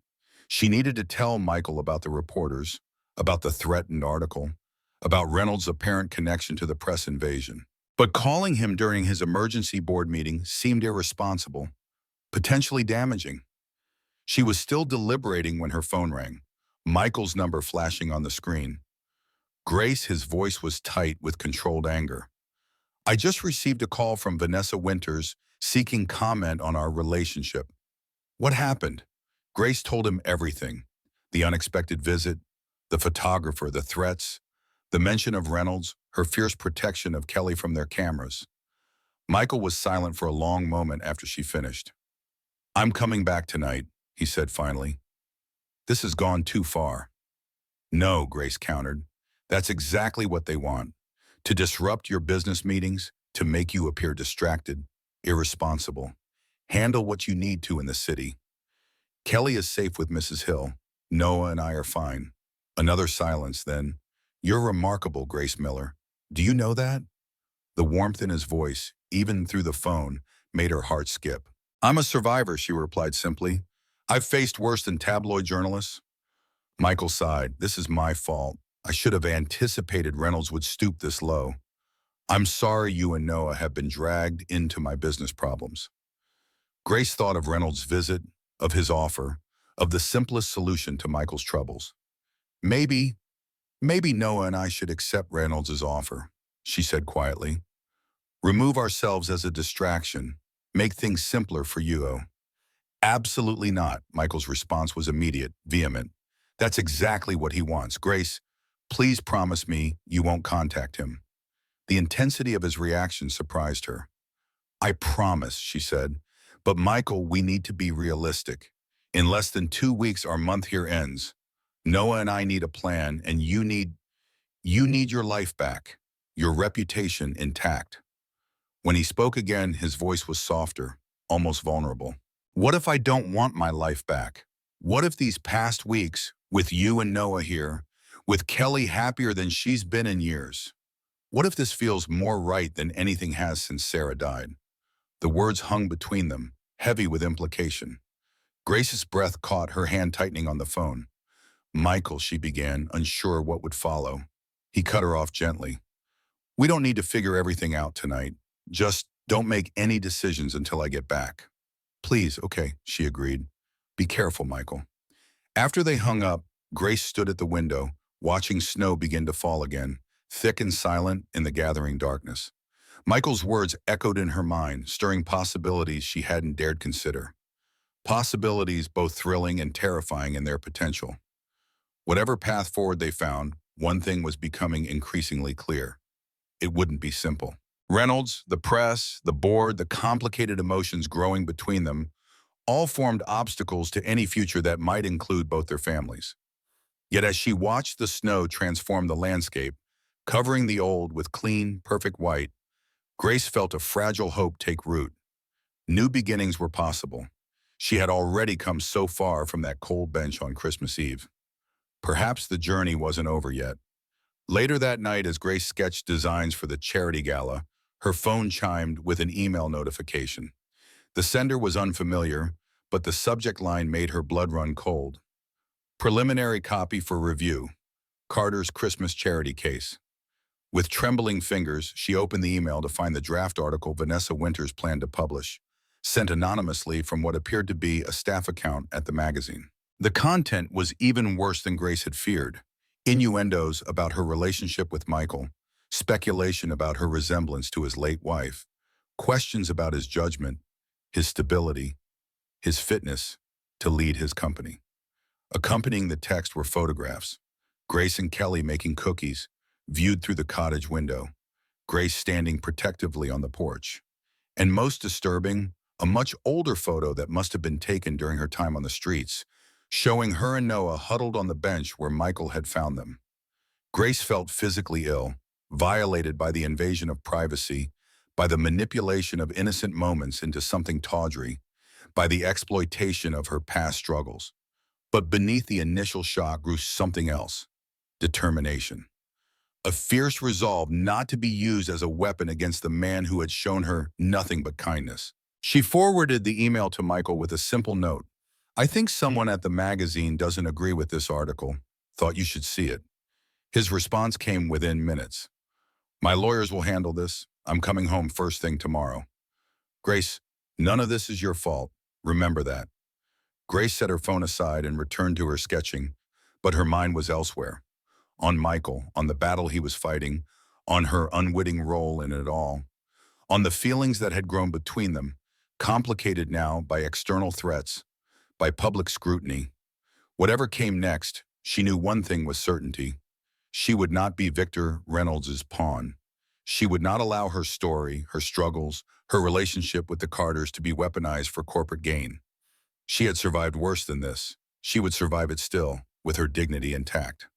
She needed to tell Michael about the reporters, about the threatened article, about Reynolds' apparent connection to the press invasion. But calling him during his emergency board meeting seemed irresponsible, potentially damaging. She was still deliberating when her phone rang, Michael's number flashing on the screen. Grace, his voice was tight with controlled anger. "I just received a call from Vanessa Winters seeking comment on our relationship." "What happened?" Grace told him everything. The unexpected visit, the photographer, the threats, the mention of Reynolds, her fierce protection of Kelly from their cameras. Michael was silent for a long moment after she finished. "I'm coming back tonight," he said finally. "This has gone too far." "No," Grace countered. "That's exactly what they want. To disrupt your business meetings, to make you appear distracted, irresponsible. Handle what you need to in the city. Kelly is safe with Mrs. Hill. Noah and I are fine." Another silence, then. "You're remarkable, Grace Miller. Do you know that?" The warmth in his voice, even through the phone, made her heart skip. "I'm a survivor," she replied simply. "I've faced worse than tabloid journalists." Michael sighed. "This is my fault. I should have anticipated Reynolds would stoop this low. I'm sorry you and Noah have been dragged into my business problems." Grace thought of Reynolds' visit, of his offer, of the simplest solution to Michael's troubles. Maybe Noah and I should accept Reynolds' offer," she said quietly. "Remove ourselves as a distraction. Make things simpler for you." "Absolutely not." Michael's response was immediate, vehement. "That's exactly what he wants. Grace, please promise me you won't contact him." The intensity of his reaction surprised her. "I promise," she said. "But Michael, we need to be realistic. In less than 2 weeks, our month here ends. Noah and I need a plan, and you need your life back, your reputation intact." When he spoke again, his voice was softer, almost vulnerable. "What if I don't want my life back? What if these past weeks, with you and Noah here, with Kelly happier than she's been in years, what if this feels more right than anything has since Sarah died?" The words hung between them, heavy with implication. Grace's breath caught, her hand tightening on the phone. "Michael," she began, unsure what would follow. He cut her off gently. "We don't need to figure everything out tonight. Just don't make any decisions until I get back." "Please, okay," she agreed. "Be careful, Michael." After they hung up, Grace stood at the window, watching snow begin to fall again, thick and silent in the gathering darkness. Michael's words echoed in her mind, stirring possibilities she hadn't dared consider. Possibilities both thrilling and terrifying in their potential. Whatever path forward they found, one thing was becoming increasingly clear. It wouldn't be simple. Reynolds, the press, the board, the complicated emotions growing between them, all formed obstacles to any future that might include both their families. Yet as she watched the snow transform the landscape, covering the old with clean, perfect white, Grace felt a fragile hope take root. New beginnings were possible. She had already come so far from that cold bench on Christmas Eve. Perhaps the journey wasn't over yet. Later that night, as Grace sketched designs for the charity gala, her phone chimed with an email notification. The sender was unfamiliar, but the subject line made her blood run cold. "Preliminary copy for review. Carter's Christmas charity case." With trembling fingers, she opened the email to find the draft article Vanessa Winters planned to publish, sent anonymously from what appeared to be a staff account at the magazine. The content was even worse than Grace had feared. Innuendos about her relationship with Michael, speculation about her resemblance to his late wife, questions about his judgment, his stability, his fitness to lead his company. Accompanying the text were photographs. Grace and Kelly making cookies, viewed through the cottage window. Grace standing protectively on the porch. And most disturbing, a much older photo that must have been taken during her time on the streets, showing her and Noah huddled on the bench where Michael had found them. Grace felt physically ill, violated by the invasion of privacy, by the manipulation of innocent moments into something tawdry, by the exploitation of her past struggles. But beneath the initial shock grew something else: determination. A fierce resolve not to be used as a weapon against the man who had shown her nothing but kindness. She forwarded the email to Michael with a simple note. "I think someone at the magazine doesn't agree with this article. Thought you should see it." His response came within minutes. "My lawyers will handle this. I'm coming home first thing tomorrow." "Grace, none of this is your fault. Remember that." Grace set her phone aside and returned to her sketching, but her mind was elsewhere. On Michael, on the battle he was fighting, on her unwitting role in it all, on the feelings that had grown between them, complicated now by external threats, by public scrutiny. Whatever came next, she knew one thing with certainty. She would not be Victor Reynolds's pawn. She would not allow her story, her struggles, her relationship with the Carters to be weaponized for corporate gain. She had survived worse than this. She would survive it still, with her dignity intact.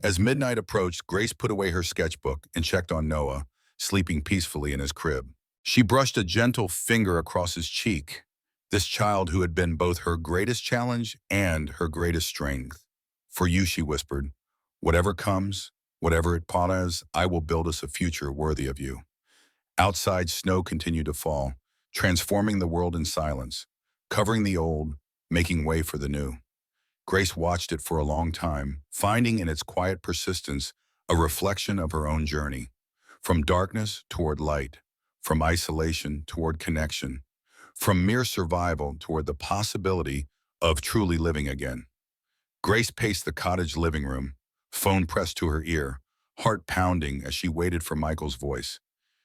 As midnight approached, Grace put away her sketchbook and checked on Noah, sleeping peacefully in his crib. She brushed a gentle finger across his cheek, this child who had been both her greatest challenge and her greatest strength. "For you," she whispered, "whatever comes, whatever it paras, I will build us a future worthy of you." Outside, snow continued to fall, transforming the world in silence, covering the old, making way for the new. Grace watched it for a long time, finding in its quiet persistence a reflection of her own journey. From darkness toward light, from isolation toward connection, from mere survival toward the possibility of truly living again. Grace paced the cottage living room, phone pressed to her ear, heart pounding as she waited for Michael's voice.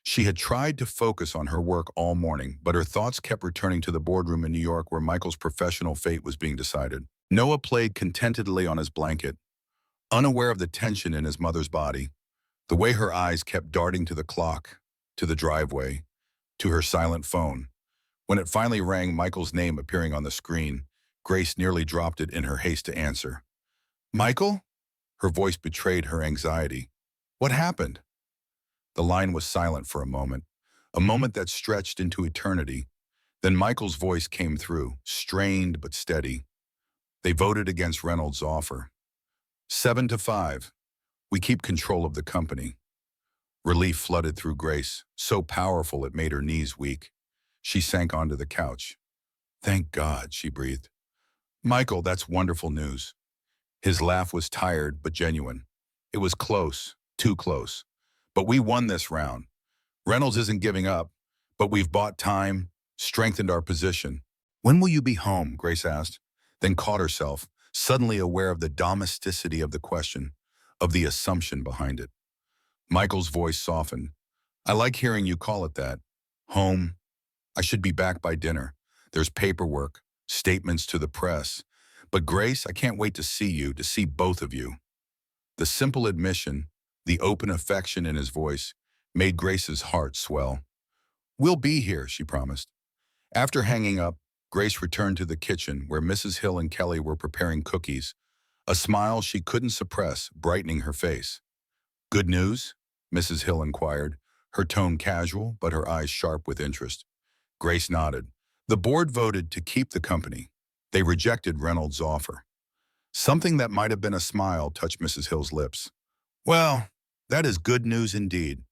She had tried to focus on her work all morning, but her thoughts kept returning to the boardroom in New York where Michael's professional fate was being decided. Noah played contentedly on his blanket, unaware of the tension in his mother's body, the way her eyes kept darting to the clock, to the driveway, to her silent phone. When it finally rang, Michael's name appearing on the screen, Grace nearly dropped it in her haste to answer. "Michael?" Her voice betrayed her anxiety. "What happened?" The line was silent for a moment that stretched into eternity. Then Michael's voice came through, strained but steady. "They voted against Reynolds' offer. 7-5. We keep control of the company." Relief flooded through Grace, so powerful it made her knees weak. She sank onto the couch. "Thank God," she breathed. "Michael, that's wonderful news." His laugh was tired but genuine. "It was close, too close. But we won this round. Reynolds isn't giving up, but we've bought time, strengthened our position." "When will you be home?" Grace asked, then caught herself, suddenly aware of the domesticity of the question, of the assumption behind it. Michael's voice softened. "I like hearing you call it that. Home. I should be back by dinner. There's paperwork, statements to the press. But Grace, I can't wait to see you, to see both of you." The simple admission, the open affection in his voice, made Grace's heart swell. "We'll be here," she promised. After hanging up, Grace returned to the kitchen where Mrs. Hill and Kelly were preparing cookies, a smile she couldn't suppress brightening her face. "Good news?" Mrs. Hill inquired, her tone casual but her eyes sharp with interest. Grace nodded. "The board voted to keep the company. They rejected Reynolds' offer." Something that might have been a smile touched Mrs. Hill's lips. "Well, that is good news indeed."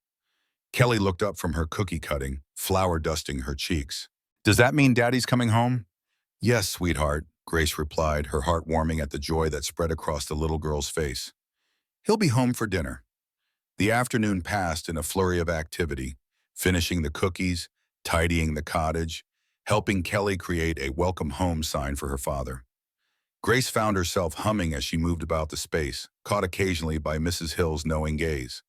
Kelly looked up from her cookie cutting, flour dusting her cheeks. "Does that mean Daddy's coming home?" "Yes, sweetheart," Grace replied, her heart warming at the joy that spread across the little girl's face. "He'll be home for dinner." The afternoon passed in a flurry of activity, finishing the cookies, tidying the cottage, helping Kelly create a welcome home sign for her father. Grace found herself humming as she moved about the space, caught occasionally by Mrs. Hill's knowing gaze.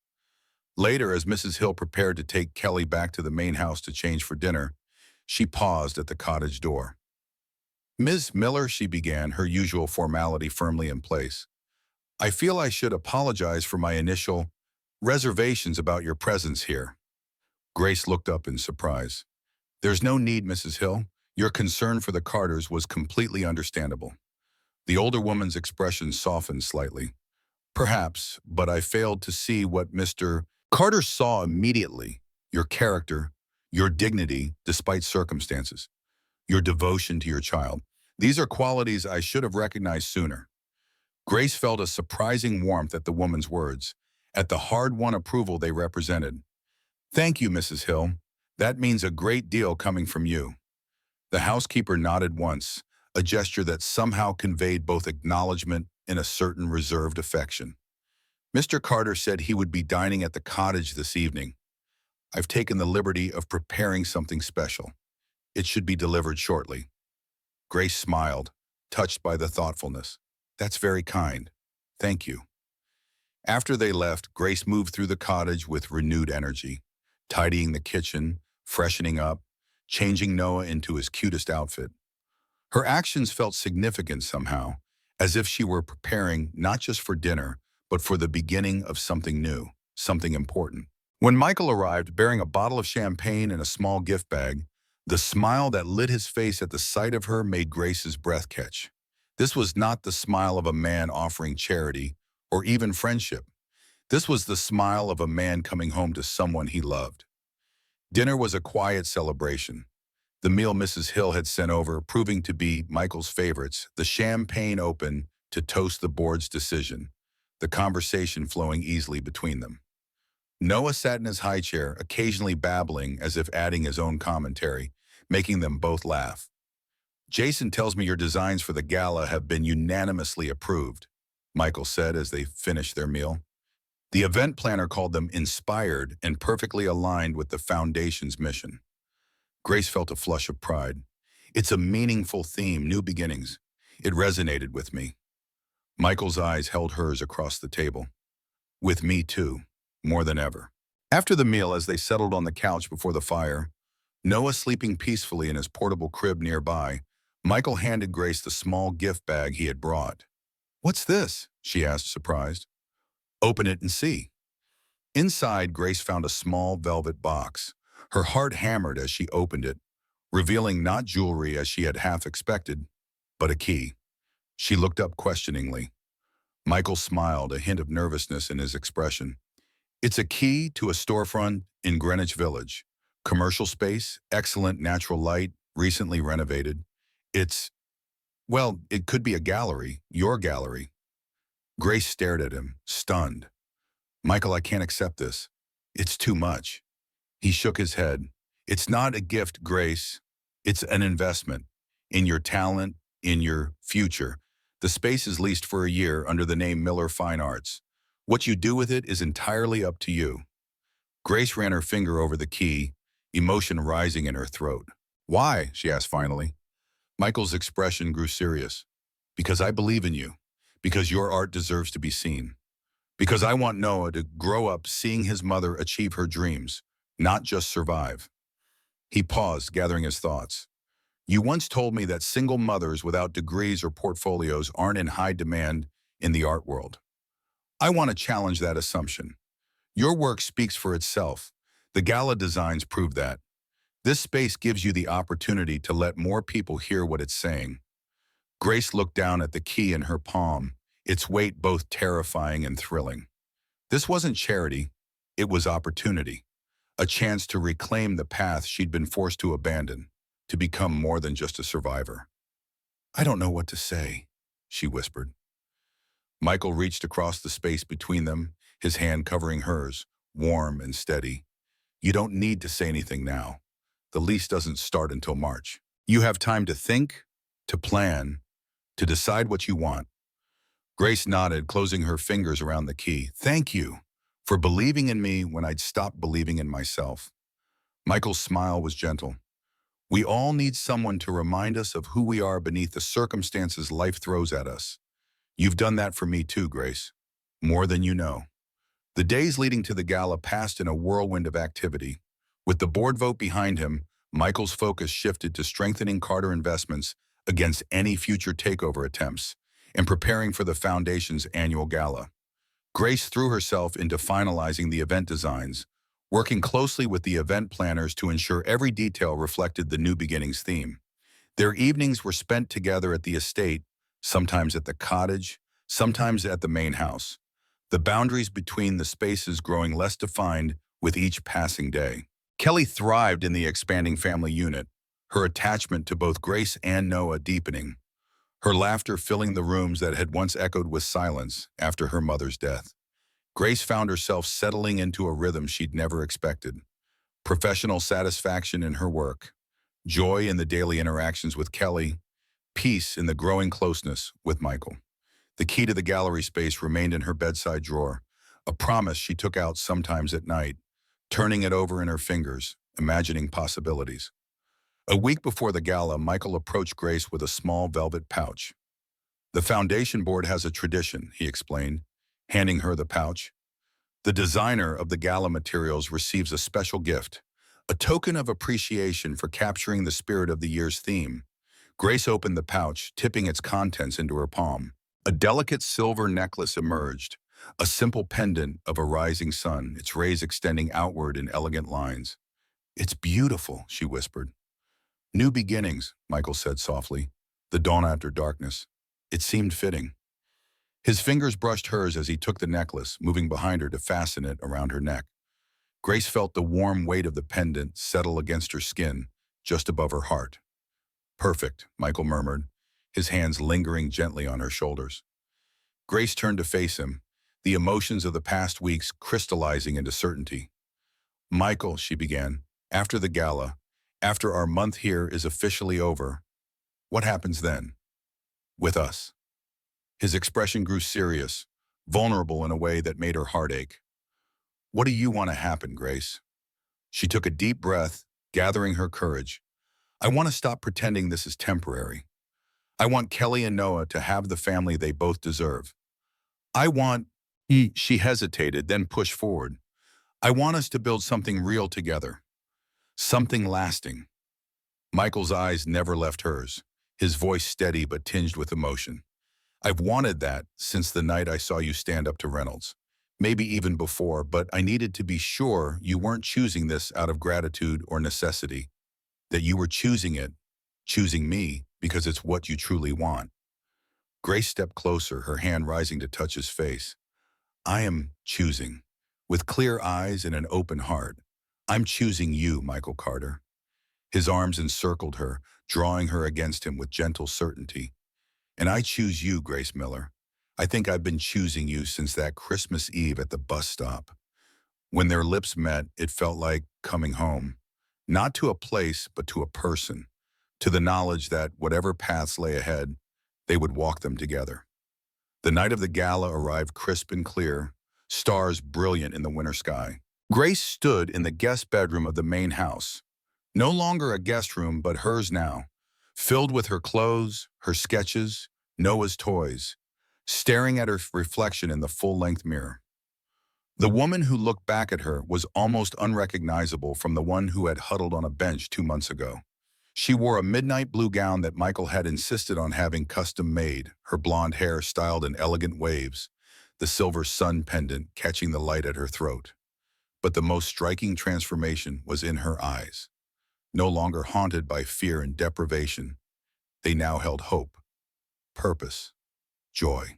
Later, as Mrs. Hill prepared to take Kelly back to the main house to change for dinner, she paused at the cottage door. "Ms. Miller," she began, her usual formality firmly in place. "I feel I should apologize for my initial reservations about your presence here." Grace looked up in surprise. "There's no need, Mrs. Hill. Your concern for the Carters was completely understandable." The older woman's expression softened slightly. "Perhaps, but I failed to see what Mr. Carter saw immediately. Your character, your dignity, despite circumstances, your devotion to your child. These are qualities I should have recognized sooner." Grace felt a surprising warmth at the woman's words, at the hard-won approval they represented. "Thank you, Mrs. Hill. That means a great deal coming from you." The housekeeper nodded once, a gesture that somehow conveyed both acknowledgement and a certain reserved affection. "Mr. Carter said he would be dining at the cottage this evening. I've taken the liberty of preparing something special. It should be delivered shortly." Grace smiled, touched by the thoughtfulness. "That's very kind. Thank you." After they left, Grace moved through the cottage with renewed energy, tidying the kitchen, freshening up, changing Noah into his cutest outfit. Her actions felt significant somehow, as if she were preparing not just for dinner, but for the beginning of something new, something important. When Michael arrived, bearing a bottle of champagne and a small gift bag, the smile that lit his face at the sight of her made Grace's breath catch. This was not the smile of a man offering charity or even friendship. This was the smile of a man coming home to someone he loved. Dinner was a quiet celebration. The meal Mrs. Hill had sent over proving to be Michael's favorites, the champagne open to toast the board's decision, the conversation flowing easily between them. Noah sat in his high chair, occasionally babbling as if adding his own commentary, making them both laugh. "Jason tells me your designs for the gala have been unanimously approved," Michael said as they finished their meal. The event planner called them inspired and perfectly aligned with the foundation's mission. Grace felt a flush of pride. "It's a meaningful theme, new beginnings. It resonated with me." Michael's eyes held hers across the table. "With me too, more than ever." After the meal, as they settled on the couch before the fire, Noah sleeping peacefully in his portable crib nearby, Michael handed Grace the small gift bag he had brought. "What's this?" she asked, surprised. "Open it and see." Inside, Grace found a small velvet box. Her heart hammered as she opened it, revealing not jewelry as she had half expected, but a key. She looked up questioningly. Michael smiled, a hint of nervousness in his expression. "It's a key to a storefront in Greenwich Village. Commercial space, excellent natural light, recently renovated. Well, it could be a gallery, your gallery." Grace stared at him, stunned. "Michael, I can't accept this. It's too much." He shook his head. "It's not a gift, Grace. It's an investment in your talent, in your future. The space is leased for a year under the name Miller Fine Arts. What you do with it is entirely up to you." Grace ran her finger over the key, emotion rising in her throat. "Why?" she asked finally. Michael's expression grew serious. "Because I believe in you. Because your art deserves to be seen. Because I want Noah to grow up seeing his mother achieve her dreams, not just survive." He paused, gathering his thoughts. "You once told me that single mothers without degrees or portfolios aren't in high demand in the art world. I want to challenge that assumption. Your work speaks for itself. The gala designs prove that. This space gives you the opportunity to let more people hear what it's saying." Grace looked down at the key in her palm, its weight both terrifying and thrilling. This wasn't charity, it was opportunity. A chance to reclaim the path she'd been forced to abandon, to become more than just a survivor. "I don't know what to say," she whispered. Michael reached across the space between them, his hand covering hers, warm and steady. "You don't need to say anything now. The lease doesn't start until March. You have time to think, to plan, to decide what you want." Grace nodded, closing her fingers around the key. "Thank you for believing in me when I'd stopped believing in myself." Michael's smile was gentle. We all need someone to remind us of who we are beneath the circumstances life throws at us. You've done that for me too, Grace. More than you know. The days leading to the gala passed in a whirlwind of activity. With the board vote behind him, Michael's focus shifted to strengthening Carter investments against any future takeover attempts and preparing for the foundation's annual gala. Grace threw herself into finalizing the event designs, working closely with the event planners to ensure every detail reflected the New Beginnings theme. Their evenings were spent together at the estate, sometimes at the cottage, sometimes at the main house, the boundaries between the spaces growing less defined with each passing day. Kelly thrived in the expanding family unit, her attachment to both Grace and Noah deepening, her laughter filling the rooms that had once echoed with silence after her mother's death. Grace found herself settling into a rhythm she'd never expected. Professional satisfaction in her work, joy in the daily interactions with Kelly, peace in the growing closeness with Michael. The key to the gallery space remained in her bedside drawer, a promise she took out sometimes at night, turning it over in her fingers, imagining possibilities. A week before the gala, Michael approached Grace with a small velvet pouch. "The foundation board has a tradition," he explained, handing her the pouch. "The designer of the gala materials receives a special gift, a token of appreciation for capturing the spirit of the year's theme." Grace opened the pouch, tipping its contents into her palm. A delicate silver necklace emerged, a simple pendant of a rising sun, its rays extending outward in elegant lines. "It's beautiful," she whispered. "New beginnings," Michael said softly, "the dawn after darkness." It seemed fitting. His fingers brushed hers as he took the necklace, moving behind her to fasten it around her neck. Grace felt the warm weight of the pendant settle against her skin, just above her heart. "Perfect," Michael murmured, his hands lingering gently on her shoulders. Grace turned to face him, the emotions of the past weeks crystallizing into certainty. "Michael," she began, "after the gala, after our month here is officially over, what happens then? With us?" His expression grew serious, vulnerable in a way that made her heart ache. "What do you want to happen, Grace?" She took a deep breath, gathering her courage. "I want to stop pretending this is temporary. I want Kelly and Noah to have the family they both deserve. I want—" She hesitated, then pushed forward. "I want us to build something real together. Something lasting." Michael's eyes never left hers, his voice steady but tinged with emotion. "I've wanted that since the night I saw you stand up to Reynolds. Maybe even before, but I needed to be sure you weren't choosing this out of gratitude or necessity. That you were choosing me, because it's what you truly want." Grace stepped closer, her hand rising to touch his face. "I am choosing. With clear eyes and an open heart. I'm choosing you, Michael Carter." His arms encircled her, drawing her against him with gentle certainty. "And I choose you, Grace Miller. I think I've been choosing you since that Christmas Eve at the bus stop." When their lips met, it felt like coming home. Not to a place, but to a person. To the knowledge that whatever paths lay ahead, they would walk them together. The night of the gala arrived crisp and clear, stars brilliant in the winter sky. Grace stood in the guest bedroom of the main house. No longer a guest room, but hers now, filled with her clothes, her sketches, Noah's toys, staring at her reflection in the full-length mirror. The woman who looked back at her was almost unrecognizable from the one who had huddled on a bench 2 months ago. She wore a midnight blue gown that Michael had insisted on having custom made, her blonde hair styled in elegant waves, the silver sun pendant catching the light at her throat. But the most striking transformation was in her eyes. No longer haunted by fear and deprivation, they now held hope, purpose, joy.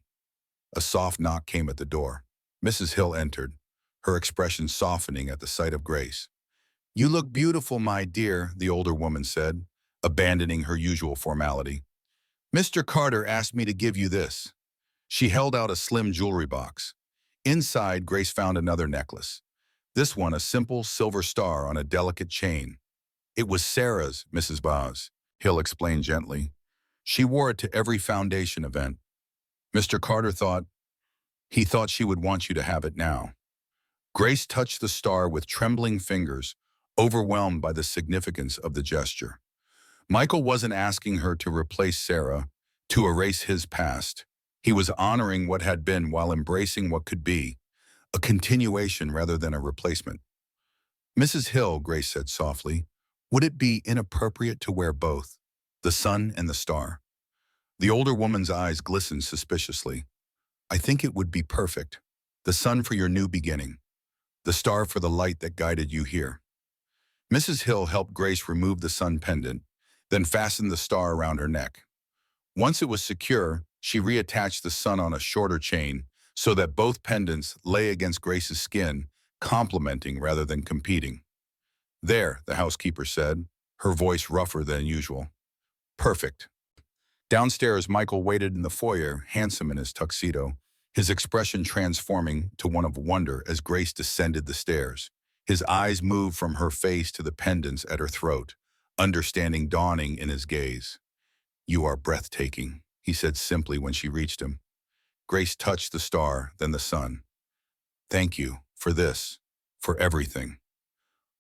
A soft knock came at the door. Mrs. Hill entered, her expression softening at the sight of Grace. "You look beautiful, my dear," the older woman said, abandoning her usual formality. "Mr. Carter asked me to give you this." She held out a slim jewelry box. Inside, Grace found another necklace. This one a simple silver star on a delicate chain. "It was Sarah's, Mrs. Boz," Hill explained gently. "She wore it to every foundation event. Mr. Carter thought she would want you to have it now." Grace touched the star with trembling fingers, overwhelmed by the significance of the gesture. Michael wasn't asking her to replace Sarah, to erase his past. He was honoring what had been while embracing what could be, a continuation rather than a replacement. Mrs. Hill, Grace said softly, would it be inappropriate to wear both, the sun and the star? The older woman's eyes glistened suspiciously. I think it would be perfect. The sun for your new beginning, the star for the light that guided you here. Mrs. Hill helped Grace remove the sun pendant, then fastened the star around her neck. Once it was secure, she reattached the sun on a shorter chain so that both pendants lay against Grace's skin, complementing rather than competing. There, the housekeeper said, her voice rougher than usual. Perfect. Downstairs, Michael waited in the foyer, handsome in his tuxedo, his expression transforming to one of wonder as Grace descended the stairs. His eyes moved from her face to the pendants at her throat, understanding dawning in his gaze. You are breathtaking, he said simply when she reached him. Grace touched the star, then the sun. Thank you for this, for everything.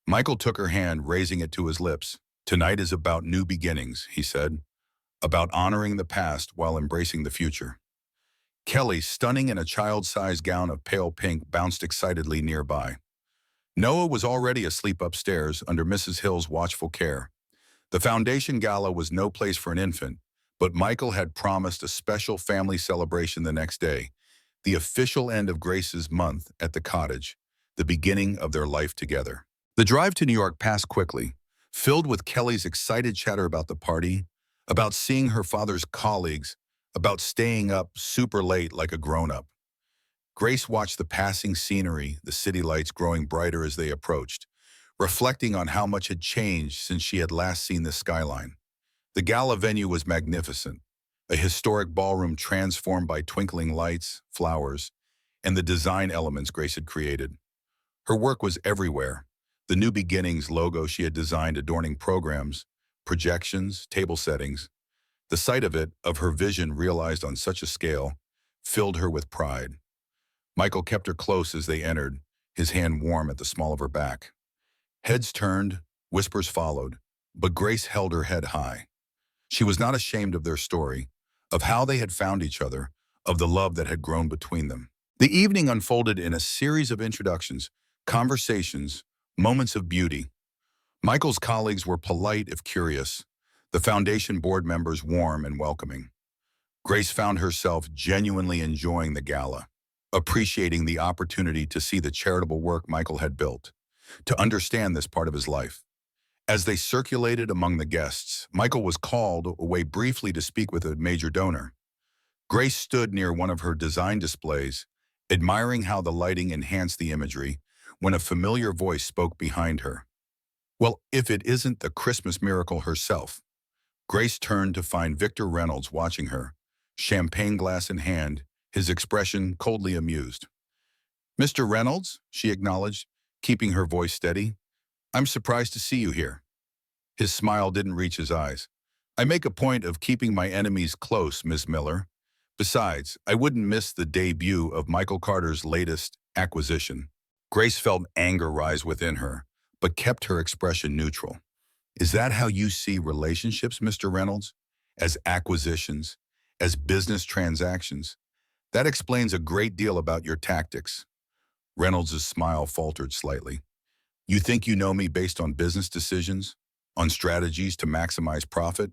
Michael took her hand, raising it to his lips. Tonight is about new beginnings, he said, about honoring the past while embracing the future. Kelly, stunning in a child-sized gown of pale pink, bounced excitedly nearby. Noah was already asleep upstairs under Mrs. Hill's watchful care. The foundation gala was no place for an infant, but Michael had promised a special family celebration the next day, the official end of Grace's month at the cottage, the beginning of their life together. The drive to New York passed quickly, filled with Kelly's excited chatter about the party, about seeing her father's colleagues, about staying up super late like a grown-up. Grace watched the passing scenery, the city lights growing brighter as they approached, reflecting on how much had changed since she had last seen the skyline. The gala venue was magnificent, a historic ballroom transformed by twinkling lights, flowers, and the design elements Grace had created. Her work was everywhere, the New Beginnings logo she had designed adorning programs, projections, table settings. The sight of her vision realized on such a scale, filled her with pride. Michael kept her close as they entered, his hand warm at the small of her back. Heads turned, whispers followed, but Grace held her head high. She was not ashamed of their story, of how they had found each other, of the love that had grown between them. The evening unfolded in a series of introductions, conversations, moments of beauty. Michael's colleagues were polite if curious, the foundation board members warm and welcoming. Grace found herself genuinely enjoying the gala, appreciating the opportunity to see the charitable work Michael had built, to understand this part of his life. As they circulated among the guests, Michael was called away briefly to speak with a major donor. Grace stood near one of her design displays, admiring how the lighting enhanced the imagery, when a familiar voice spoke behind her. Well, if it isn't the Christmas miracle herself. Grace turned to find Victor Reynolds watching her, champagne glass in hand, his expression coldly amused. Mr. Reynolds, she acknowledged, keeping her voice steady. I'm surprised to see you here. His smile didn't reach his eyes. I make a point of keeping my enemies close, Miss Miller. Besides, I wouldn't miss the debut of Michael Carter's latest acquisition. Grace felt anger rise within her, but kept her expression neutral. Is that how you see relationships, Mr. Reynolds? As acquisitions? As business transactions? That explains a great deal about your tactics. Reynolds' smile faltered slightly. You think you know me based on business decisions? On strategies to maximize profit?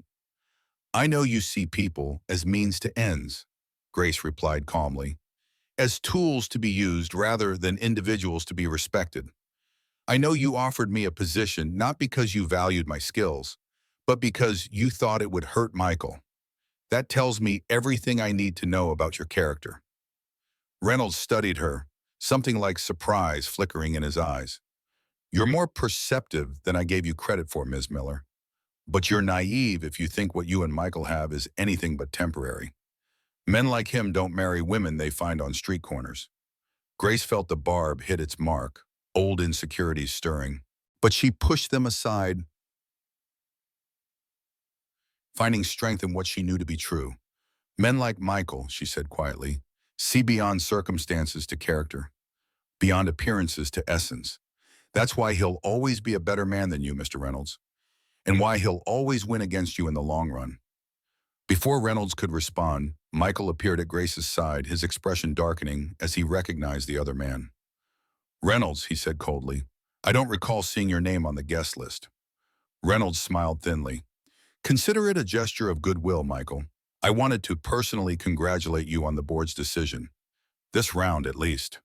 I know you see people as means to ends, Grace replied calmly, as tools to be used rather than individuals to be respected. I know you offered me a position not because you valued my skills, but because you thought it would hurt Michael. That tells me everything I need to know about your character. Reynolds studied her, something like surprise flickering in his eyes. You're more perceptive than I gave you credit for, Ms. Miller. But you're naive if you think what you and Michael have is anything but temporary. Men like him don't marry women they find on street corners. Grace felt the barb hit its mark, old insecurities stirring. But she pushed them aside, finding strength in what she knew to be true. Men like Michael, she said quietly, see beyond circumstances to character, beyond appearances to essence. That's why he'll always be a better man than you, Mr. Reynolds. and why he'll always win against you in the long run. Before Reynolds could respond, Michael appeared at Grace's side, his expression darkening as he recognized the other man. "Reynolds," he said coldly, "I don't recall seeing your name on the guest list." Reynolds smiled thinly. "Consider it a gesture of goodwill, Michael. I wanted to personally congratulate you on the board's decision. This round, at least."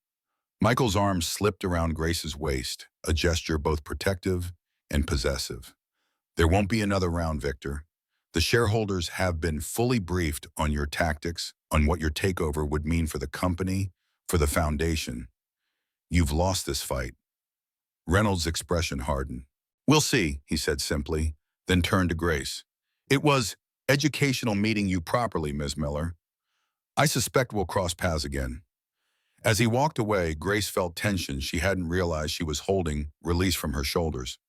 Michael's arm slipped around Grace's waist, a gesture both protective and possessive. "There won't be another round, Victor. The shareholders have been fully briefed on your tactics, on what your takeover would mean for the company, for the foundation. You've lost this fight." Reynolds' expression hardened. "We'll see," he said simply, then turned to Grace. "It was educational meeting you properly, Ms. Miller. I suspect we'll cross paths again." As he walked away, Grace felt tension she hadn't realized she was holding released from her shoulders.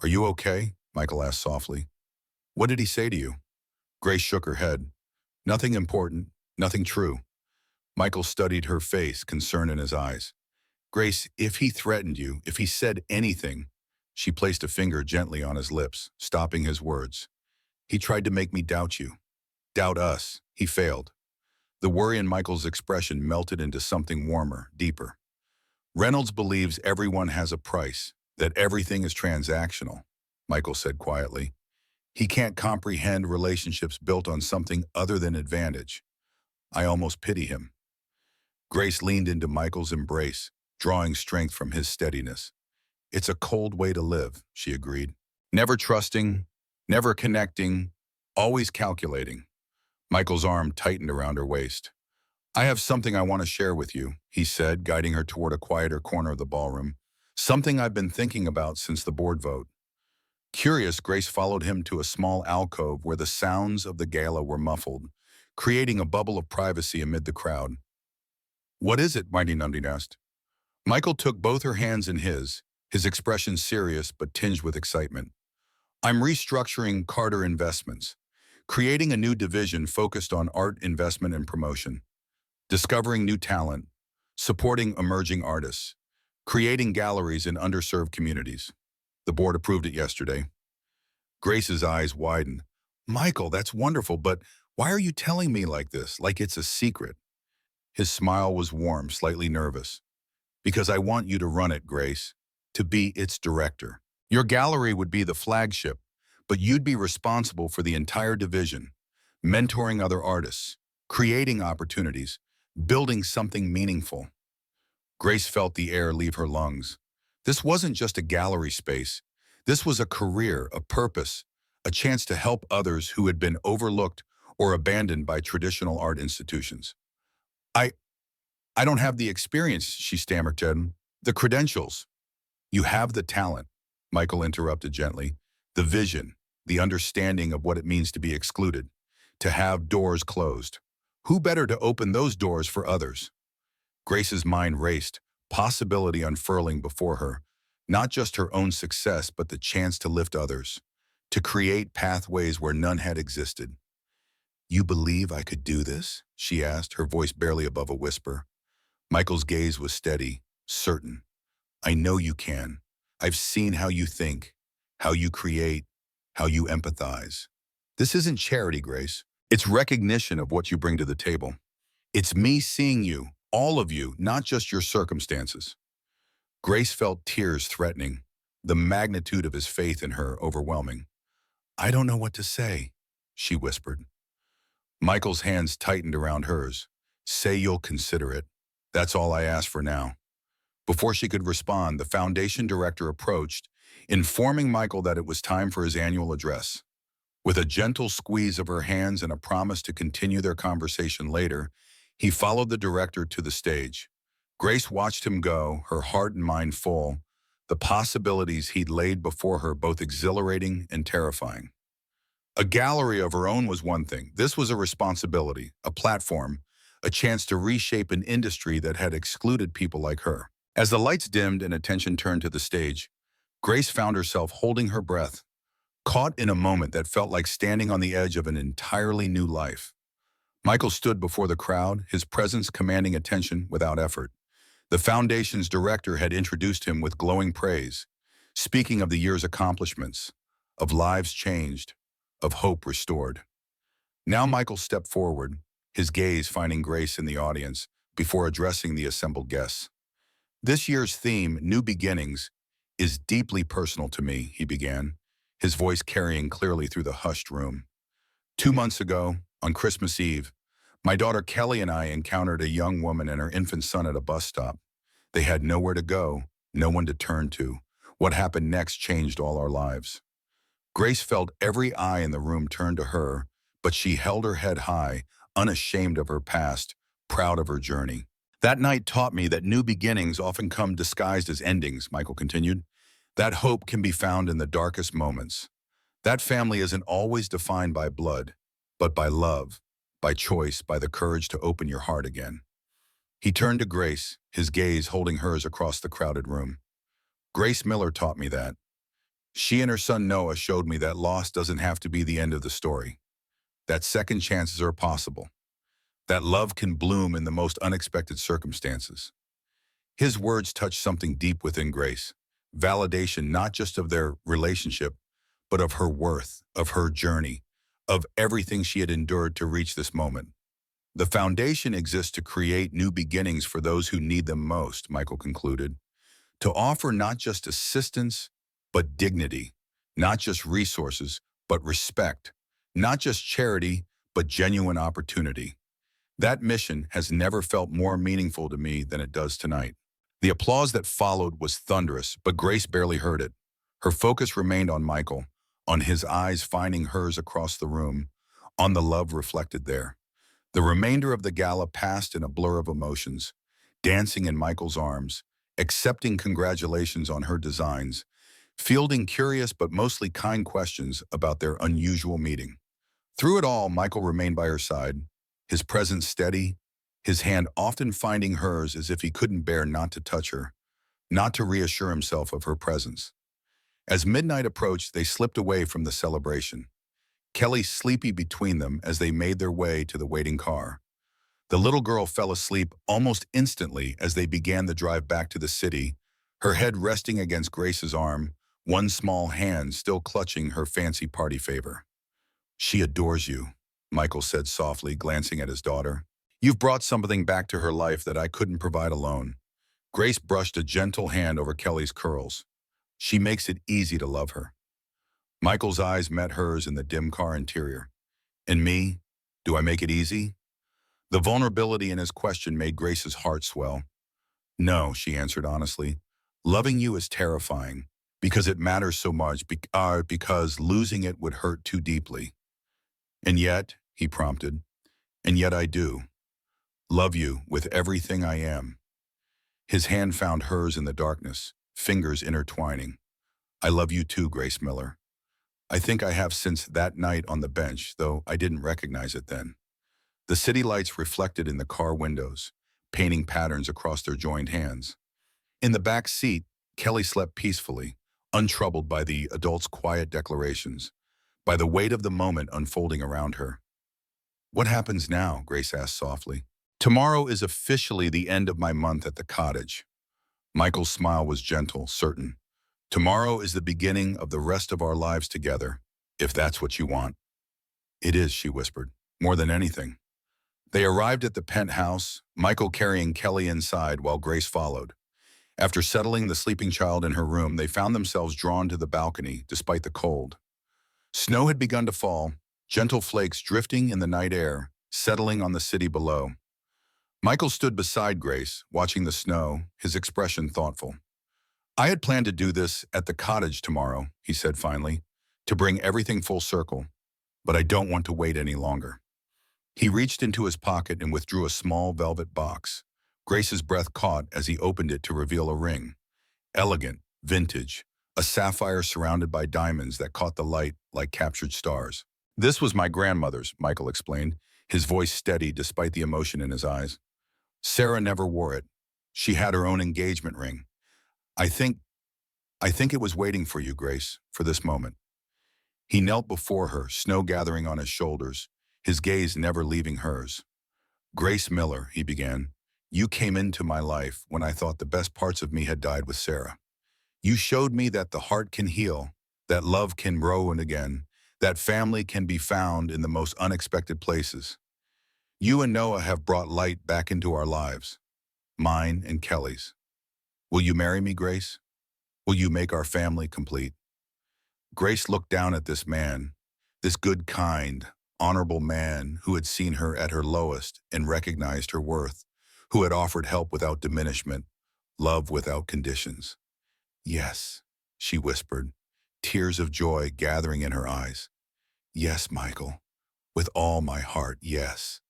"Are you okay?" Michael asked softly. "What did he say to you?" Grace shook her head. "Nothing important, nothing true." Michael studied her face, concern in his eyes. "Grace, if he threatened you, if he said anything—" She placed a finger gently on his lips, stopping his words. "He tried to make me doubt you. Doubt us. He failed." The worry in Michael's expression melted into something warmer, deeper. "Reynolds believes everyone has a price, that everything is transactional," Michael said quietly. "He can't comprehend relationships built on something other than advantage. I almost pity him." Grace leaned into Michael's embrace, drawing strength from his steadiness. "It's a cold way to live," she agreed. "Never trusting, never connecting, always calculating." Michael's arm tightened around her waist. "I have something I want to share with you," he said, guiding her toward a quieter corner of the ballroom. "Something I've been thinking about since the board vote." Curious, Grace followed him to a small alcove where the sounds of the gala were muffled, creating a bubble of privacy amid the crowd. "What is it?" Mighty Nundy asked. Michael took both her hands in his expression serious but tinged with excitement. "I'm restructuring Carter Investments, creating a new division focused on art investment and promotion, discovering new talent, supporting emerging artists, creating galleries in underserved communities. The board approved it yesterday." Grace's eyes widened. "Michael, that's wonderful, but why are you telling me like this, like it's a secret?" His smile was warm, slightly nervous. "Because I want you to run it, Grace, to be its director. Your gallery would be the flagship, but you'd be responsible for the entire division, mentoring other artists, creating opportunities, building something meaningful." Grace felt the air leave her lungs. This wasn't just a gallery space. This was a career, a purpose, a chance to help others who had been overlooked or abandoned by traditional art institutions. I, I don't have the experience," she stammered to him. "The credentials." "You have the talent," Michael interrupted gently. "The vision, the understanding of what it means to be excluded, to have doors closed. Who better to open those doors for others?" Grace's mind raced, possibility unfurling before her, not just her own success, but the chance to lift others, to create pathways where none had existed. "You believe I could do this?" she asked, her voice barely above a whisper. Michael's gaze was steady, certain. "I know you can. I've seen how you think, how you create, how you empathize. This isn't charity, Grace. It's recognition of what you bring to the table. It's me seeing you, all of you, not just your circumstances." Grace felt tears threatening, the magnitude of his faith in her overwhelming. "I don't know what to say," she whispered. Michael's hands tightened around hers. "Say you'll consider it. That's all I ask for now." Before she could respond, the foundation director approached, informing Michael that it was time for his annual address. With a gentle squeeze of her hands and a promise to continue their conversation later, he followed the director to the stage. Grace watched him go, her heart and mind full, the possibilities he'd laid before her both exhilarating and terrifying. A gallery of her own was one thing. This was a responsibility, a platform, a chance to reshape an industry that had excluded people like her. As the lights dimmed and attention turned to the stage, Grace found herself holding her breath, caught in a moment that felt like standing on the edge of an entirely new life. Michael stood before the crowd, his presence commanding attention without effort. The foundation's director had introduced him with glowing praise, speaking of the year's accomplishments, of lives changed, of hope restored. Now Michael stepped forward, his gaze finding Grace in the audience before addressing the assembled guests. This year's theme, New Beginnings, is deeply personal to me, he began, his voice carrying clearly through the hushed room. 2 months ago, on Christmas Eve, my daughter Kelly and I encountered a young woman and her infant son at a bus stop. They had nowhere to go, no one to turn to. What happened next changed all our lives. Grace felt every eye in the room turned to her, but she held her head high, unashamed of her past, proud of her journey. That night taught me that new beginnings often come disguised as endings, Michael continued. That hope can be found in the darkest moments. That family isn't always defined by blood, but by love, by choice, by the courage to open your heart again. He turned to Grace, his gaze holding hers across the crowded room. Grace Miller taught me that. She and her son Noah showed me that loss doesn't have to be the end of the story, that second chances are possible, that love can bloom in the most unexpected circumstances. His words touched something deep within Grace, validation not just of their relationship, but of her worth, of her journey, of everything she had endured to reach this moment. The foundation exists to create new beginnings for those who need them most, Michael concluded, to offer not just assistance, but dignity, not just resources, but respect, not just charity, but genuine opportunity. That mission has never felt more meaningful to me than it does tonight. The applause that followed was thunderous, but Grace barely heard it. Her focus remained on Michael, on his eyes finding hers across the room, on the love reflected there. The remainder of the gala passed in a blur of emotions, dancing in Michael's arms, accepting congratulations on her designs, fielding curious but mostly kind questions about their unusual meeting. Through it all, Michael remained by her side, his presence steady, his hand often finding hers as if he couldn't bear not to touch her, not to reassure himself of her presence. As midnight approached, they slipped away from the celebration, Kelly sleepy between them as they made their way to the waiting car. The little girl fell asleep almost instantly as they began the drive back to the city, her head resting against Grace's arm, one small hand still clutching her fancy party favor. "She adores you," Michael said softly, glancing at his daughter. "You've brought something back to her life that I couldn't provide alone." Grace brushed a gentle hand over Kelly's curls. "She makes it easy to love her." Michael's eyes met hers in the dim car interior. "And me? Do I make it easy?" The vulnerability in his question made Grace's heart swell. "No," she answered honestly. "Loving you is terrifying, because it matters so much, because losing it would hurt too deeply." "And yet," he prompted, "and yet I do. Love you with everything I am." His hand found hers in the darkness, fingers intertwining. "I love you too, Grace Miller. I think I have since that night on the bench, though I didn't recognize it then." The city lights reflected in the car windows, painting patterns across their joined hands. In the back seat, Kelly slept peacefully, untroubled by the adult's quiet declarations, by the weight of the moment unfolding around her. "What happens now?" Grace asked softly. "Tomorrow is officially the end of my month at the cottage." Michael's smile was gentle, certain. "Tomorrow is the beginning of the rest of our lives together, if that's what you want." "It is," she whispered, "more than anything." They arrived at the penthouse, Michael carrying Kelly inside while Grace followed. After settling the sleeping child in her room, they found themselves drawn to the balcony, despite the cold. Snow had begun to fall, gentle flakes drifting in the night air, settling on the city below. Michael stood beside Grace, watching the snow, his expression thoughtful. "I had planned to do this at the cottage tomorrow," he said finally, "to bring everything full circle, but I don't want to wait any longer." He reached into his pocket and withdrew a small velvet box. Grace's breath caught as he opened it to reveal a ring. Elegant, vintage, a sapphire surrounded by diamonds that caught the light like captured stars. "This was my grandmother's," Michael explained, his voice steady despite the emotion in his eyes. "Sarah never wore it. She had her own engagement ring. I think it was waiting for you, Grace, for this moment." He knelt before her, snow gathering on his shoulders, his gaze never leaving hers. "Grace Miller," he began, "you came into my life when I thought the best parts of me had died with Sarah. You showed me that the heart can heal, that love can grow and again, that family can be found in the most unexpected places. You and Noah have brought light back into our lives, mine and Kelly's. Will you marry me, Grace? Will you make our family complete? Grace looked down at this man, this good, kind, honorable man who had seen her at her lowest and recognized her worth, who had offered help without diminishment, love without conditions. Yes, she whispered, tears of joy gathering in her eyes. Yes, Michael, with all my heart, yes.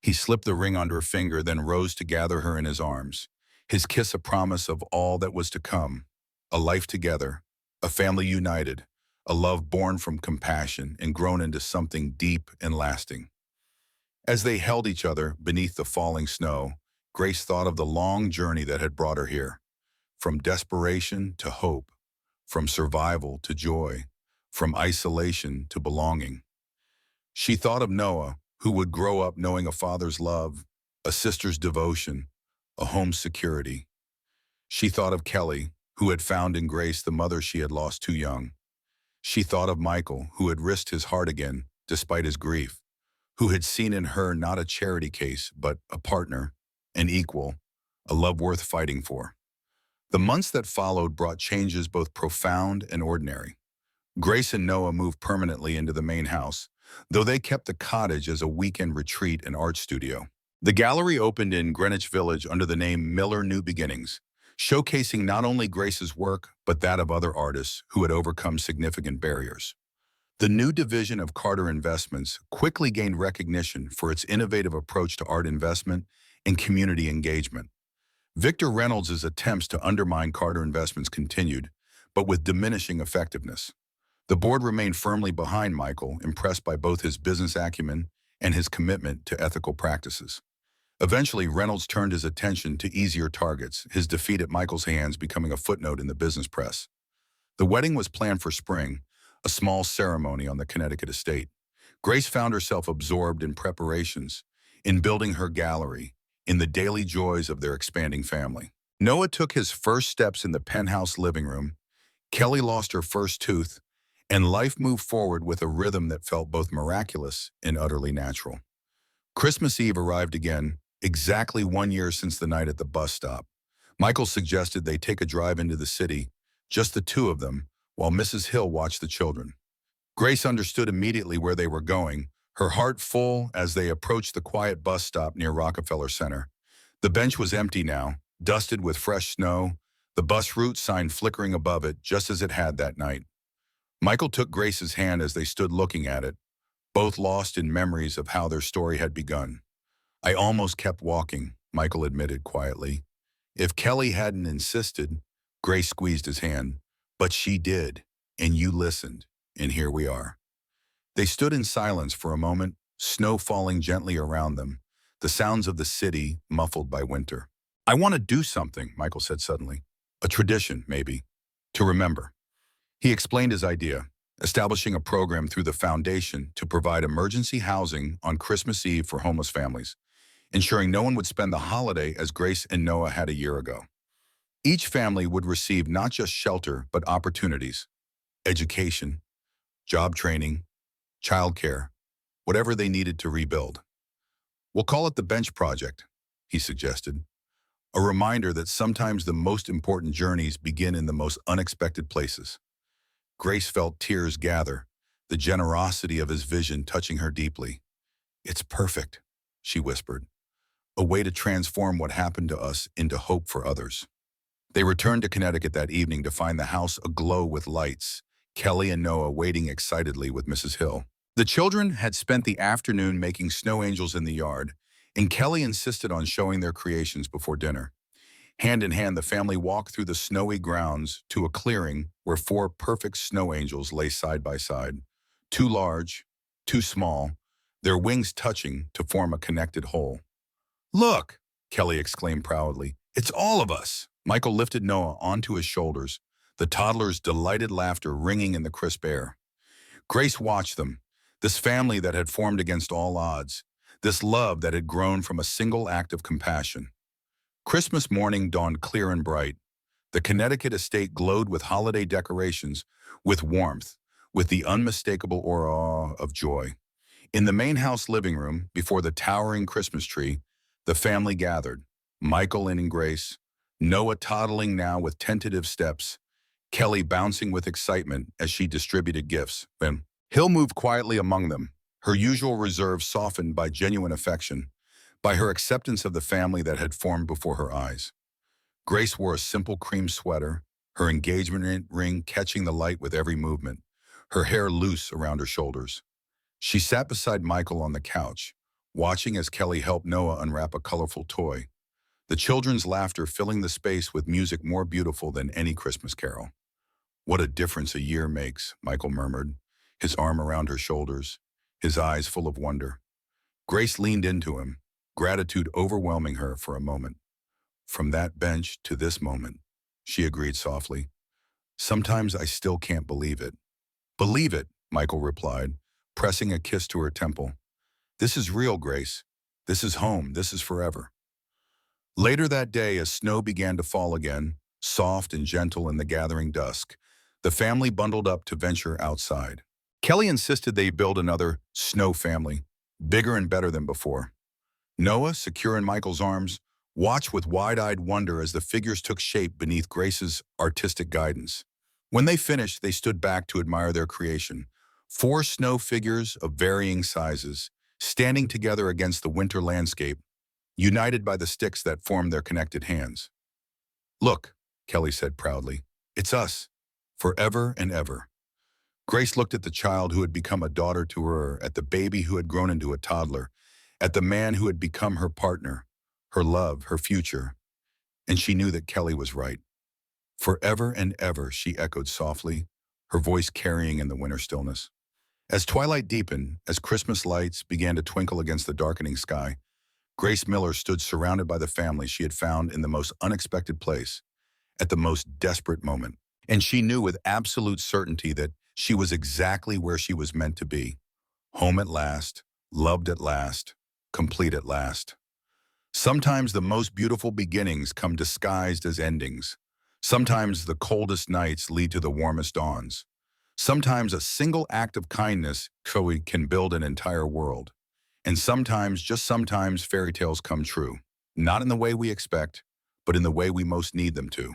He slipped the ring onto her finger, then rose to gather her in his arms, his kiss a promise of all that was to come, a life together, a family united, a love born from compassion and grown into something deep and lasting. As they held each other beneath the falling snow, Grace thought of the long journey that had brought her here, from desperation to hope, from survival to joy, from isolation to belonging. She thought of Noah, who would grow up knowing a father's love, a sister's devotion, a home's security. She thought of Kelly, who had found in Grace the mother she had lost too young. She thought of Michael, who had risked his heart again, despite his grief, who had seen in her not a charity case, but a partner, an equal, a love worth fighting for. The months that followed brought changes both profound and ordinary. Grace and Noah moved permanently into the main house, though they kept the cottage as a weekend retreat and art studio. The gallery opened in Greenwich Village under the name Miller New Beginnings, showcasing not only Grace's work, but that of other artists who had overcome significant barriers. The new division of Carter Investments quickly gained recognition for its innovative approach to art investment and community engagement. Victor Reynolds' attempts to undermine Carter Investments continued, but with diminishing effectiveness. The board remained firmly behind Michael, impressed by both his business acumen and his commitment to ethical practices. Eventually, Reynolds turned his attention to easier targets, his defeat at Michael's hands becoming a footnote in the business press. The wedding was planned for spring, a small ceremony on the Connecticut estate. Grace found herself absorbed in preparations, in building her gallery, in the daily joys of their expanding family. Noah took his first steps in the penthouse living room, Kelly lost her first tooth, and life moved forward with a rhythm that felt both miraculous and utterly natural. Christmas Eve arrived again, exactly 1 year since the night at the bus stop. Michael suggested they take a drive into the city, just the two of them, while Mrs. Hill watched the children. Grace understood immediately where they were going, her heart full as they approached the quiet bus stop near Rockefeller Center. The bench was empty now, dusted with fresh snow, the bus route sign flickering above it just as it had that night. Michael took Grace's hand as they stood looking at it, both lost in memories of how their story had begun. I almost kept walking, Michael admitted quietly. If Kelly hadn't insisted, Grace squeezed his hand, but she did, and you listened, and here we are. They stood in silence for a moment, snow falling gently around them, the sounds of the city muffled by winter. I want to do something, Michael said suddenly. A tradition, maybe, to remember. He explained his idea, establishing a program through the foundation to provide emergency housing on Christmas Eve for homeless families, ensuring no one would spend the holiday as Grace and Noah had a year ago. Each family would receive not just shelter, but opportunities, education, job training, childcare, whatever they needed to rebuild. We'll call it the Bench Project, he suggested, a reminder that sometimes the most important journeys begin in the most unexpected places. Grace felt tears gather, the generosity of his vision touching her deeply. It's perfect, she whispered, a way to transform what happened to us into hope for others. They returned to Connecticut that evening to find the house aglow with lights, Kelly and Noah waiting excitedly with Mrs. Hill. The children had spent the afternoon making snow angels in the yard, and Kelly insisted on showing their creations before dinner. Hand in hand, the family walked through the snowy grounds to a clearing where 4 perfect snow angels lay side by side, 2 large, 2 small, their wings touching to form a connected whole. Look, Kelly exclaimed proudly, it's all of us. Michael lifted Noah onto his shoulders, the toddler's delighted laughter ringing in the crisp air. Grace watched them, this family that had formed against all odds, this love that had grown from a single act of compassion. Christmas morning dawned clear and bright. The Connecticut estate glowed with holiday decorations, with warmth, with the unmistakable aura of joy. In the main house living room, before the towering Christmas tree, the family gathered, Michael and Grace, Noah toddling now with tentative steps, Kelly bouncing with excitement as she distributed gifts. Then Hill moved quietly among them, her usual reserve softened by genuine affection, by her acceptance of the family that had formed before her eyes. Grace wore a simple cream sweater, her engagement ring catching the light with every movement, her hair loose around her shoulders. She sat beside Michael on the couch, watching as Kelly helped Noah unwrap a colorful toy, the children's laughter filling the space with music more beautiful than any Christmas carol. "What a difference a year makes," Michael murmured, his arm around her shoulders, his eyes full of wonder. Grace leaned into him, gratitude overwhelming her for a moment. "From that bench to this moment," she agreed softly. "Sometimes I still can't believe it." "Believe it," Michael replied, pressing a kiss to her temple. "This is real, Grace. This is home. This is forever." Later that day, as snow began to fall again, soft and gentle in the gathering dusk, the family bundled up to venture outside. Kelly insisted they build another snow family, bigger and better than before. Noah, secure in Michael's arms, watched with wide-eyed wonder as the figures took shape beneath Grace's artistic guidance. When they finished, they stood back to admire their creation. 4 snow figures of varying sizes, standing together against the winter landscape, united by the sticks that formed their connected hands. "Look," Kelly said proudly, "it's us, forever and ever." Grace looked at the child who had become a daughter to her, at the baby who had grown into a toddler, at the man who had become her partner, her love, her future, and she knew that Kelly was right. "Forever and ever," she echoed softly, her voice carrying in the winter stillness. As twilight deepened, as Christmas lights began to twinkle against the darkening sky, Grace Miller stood surrounded by the family she had found in the most unexpected place, at the most desperate moment. And she knew with absolute certainty that she was exactly where she was meant to be. Home at last, loved at last, complete at last. Sometimes the most beautiful beginnings come disguised as endings. Sometimes the coldest nights lead to the warmest dawns. Sometimes a single act of kindness can build an entire world. And sometimes, just sometimes, fairy tales come true. Not in the way we expect, but in the way we most need them to.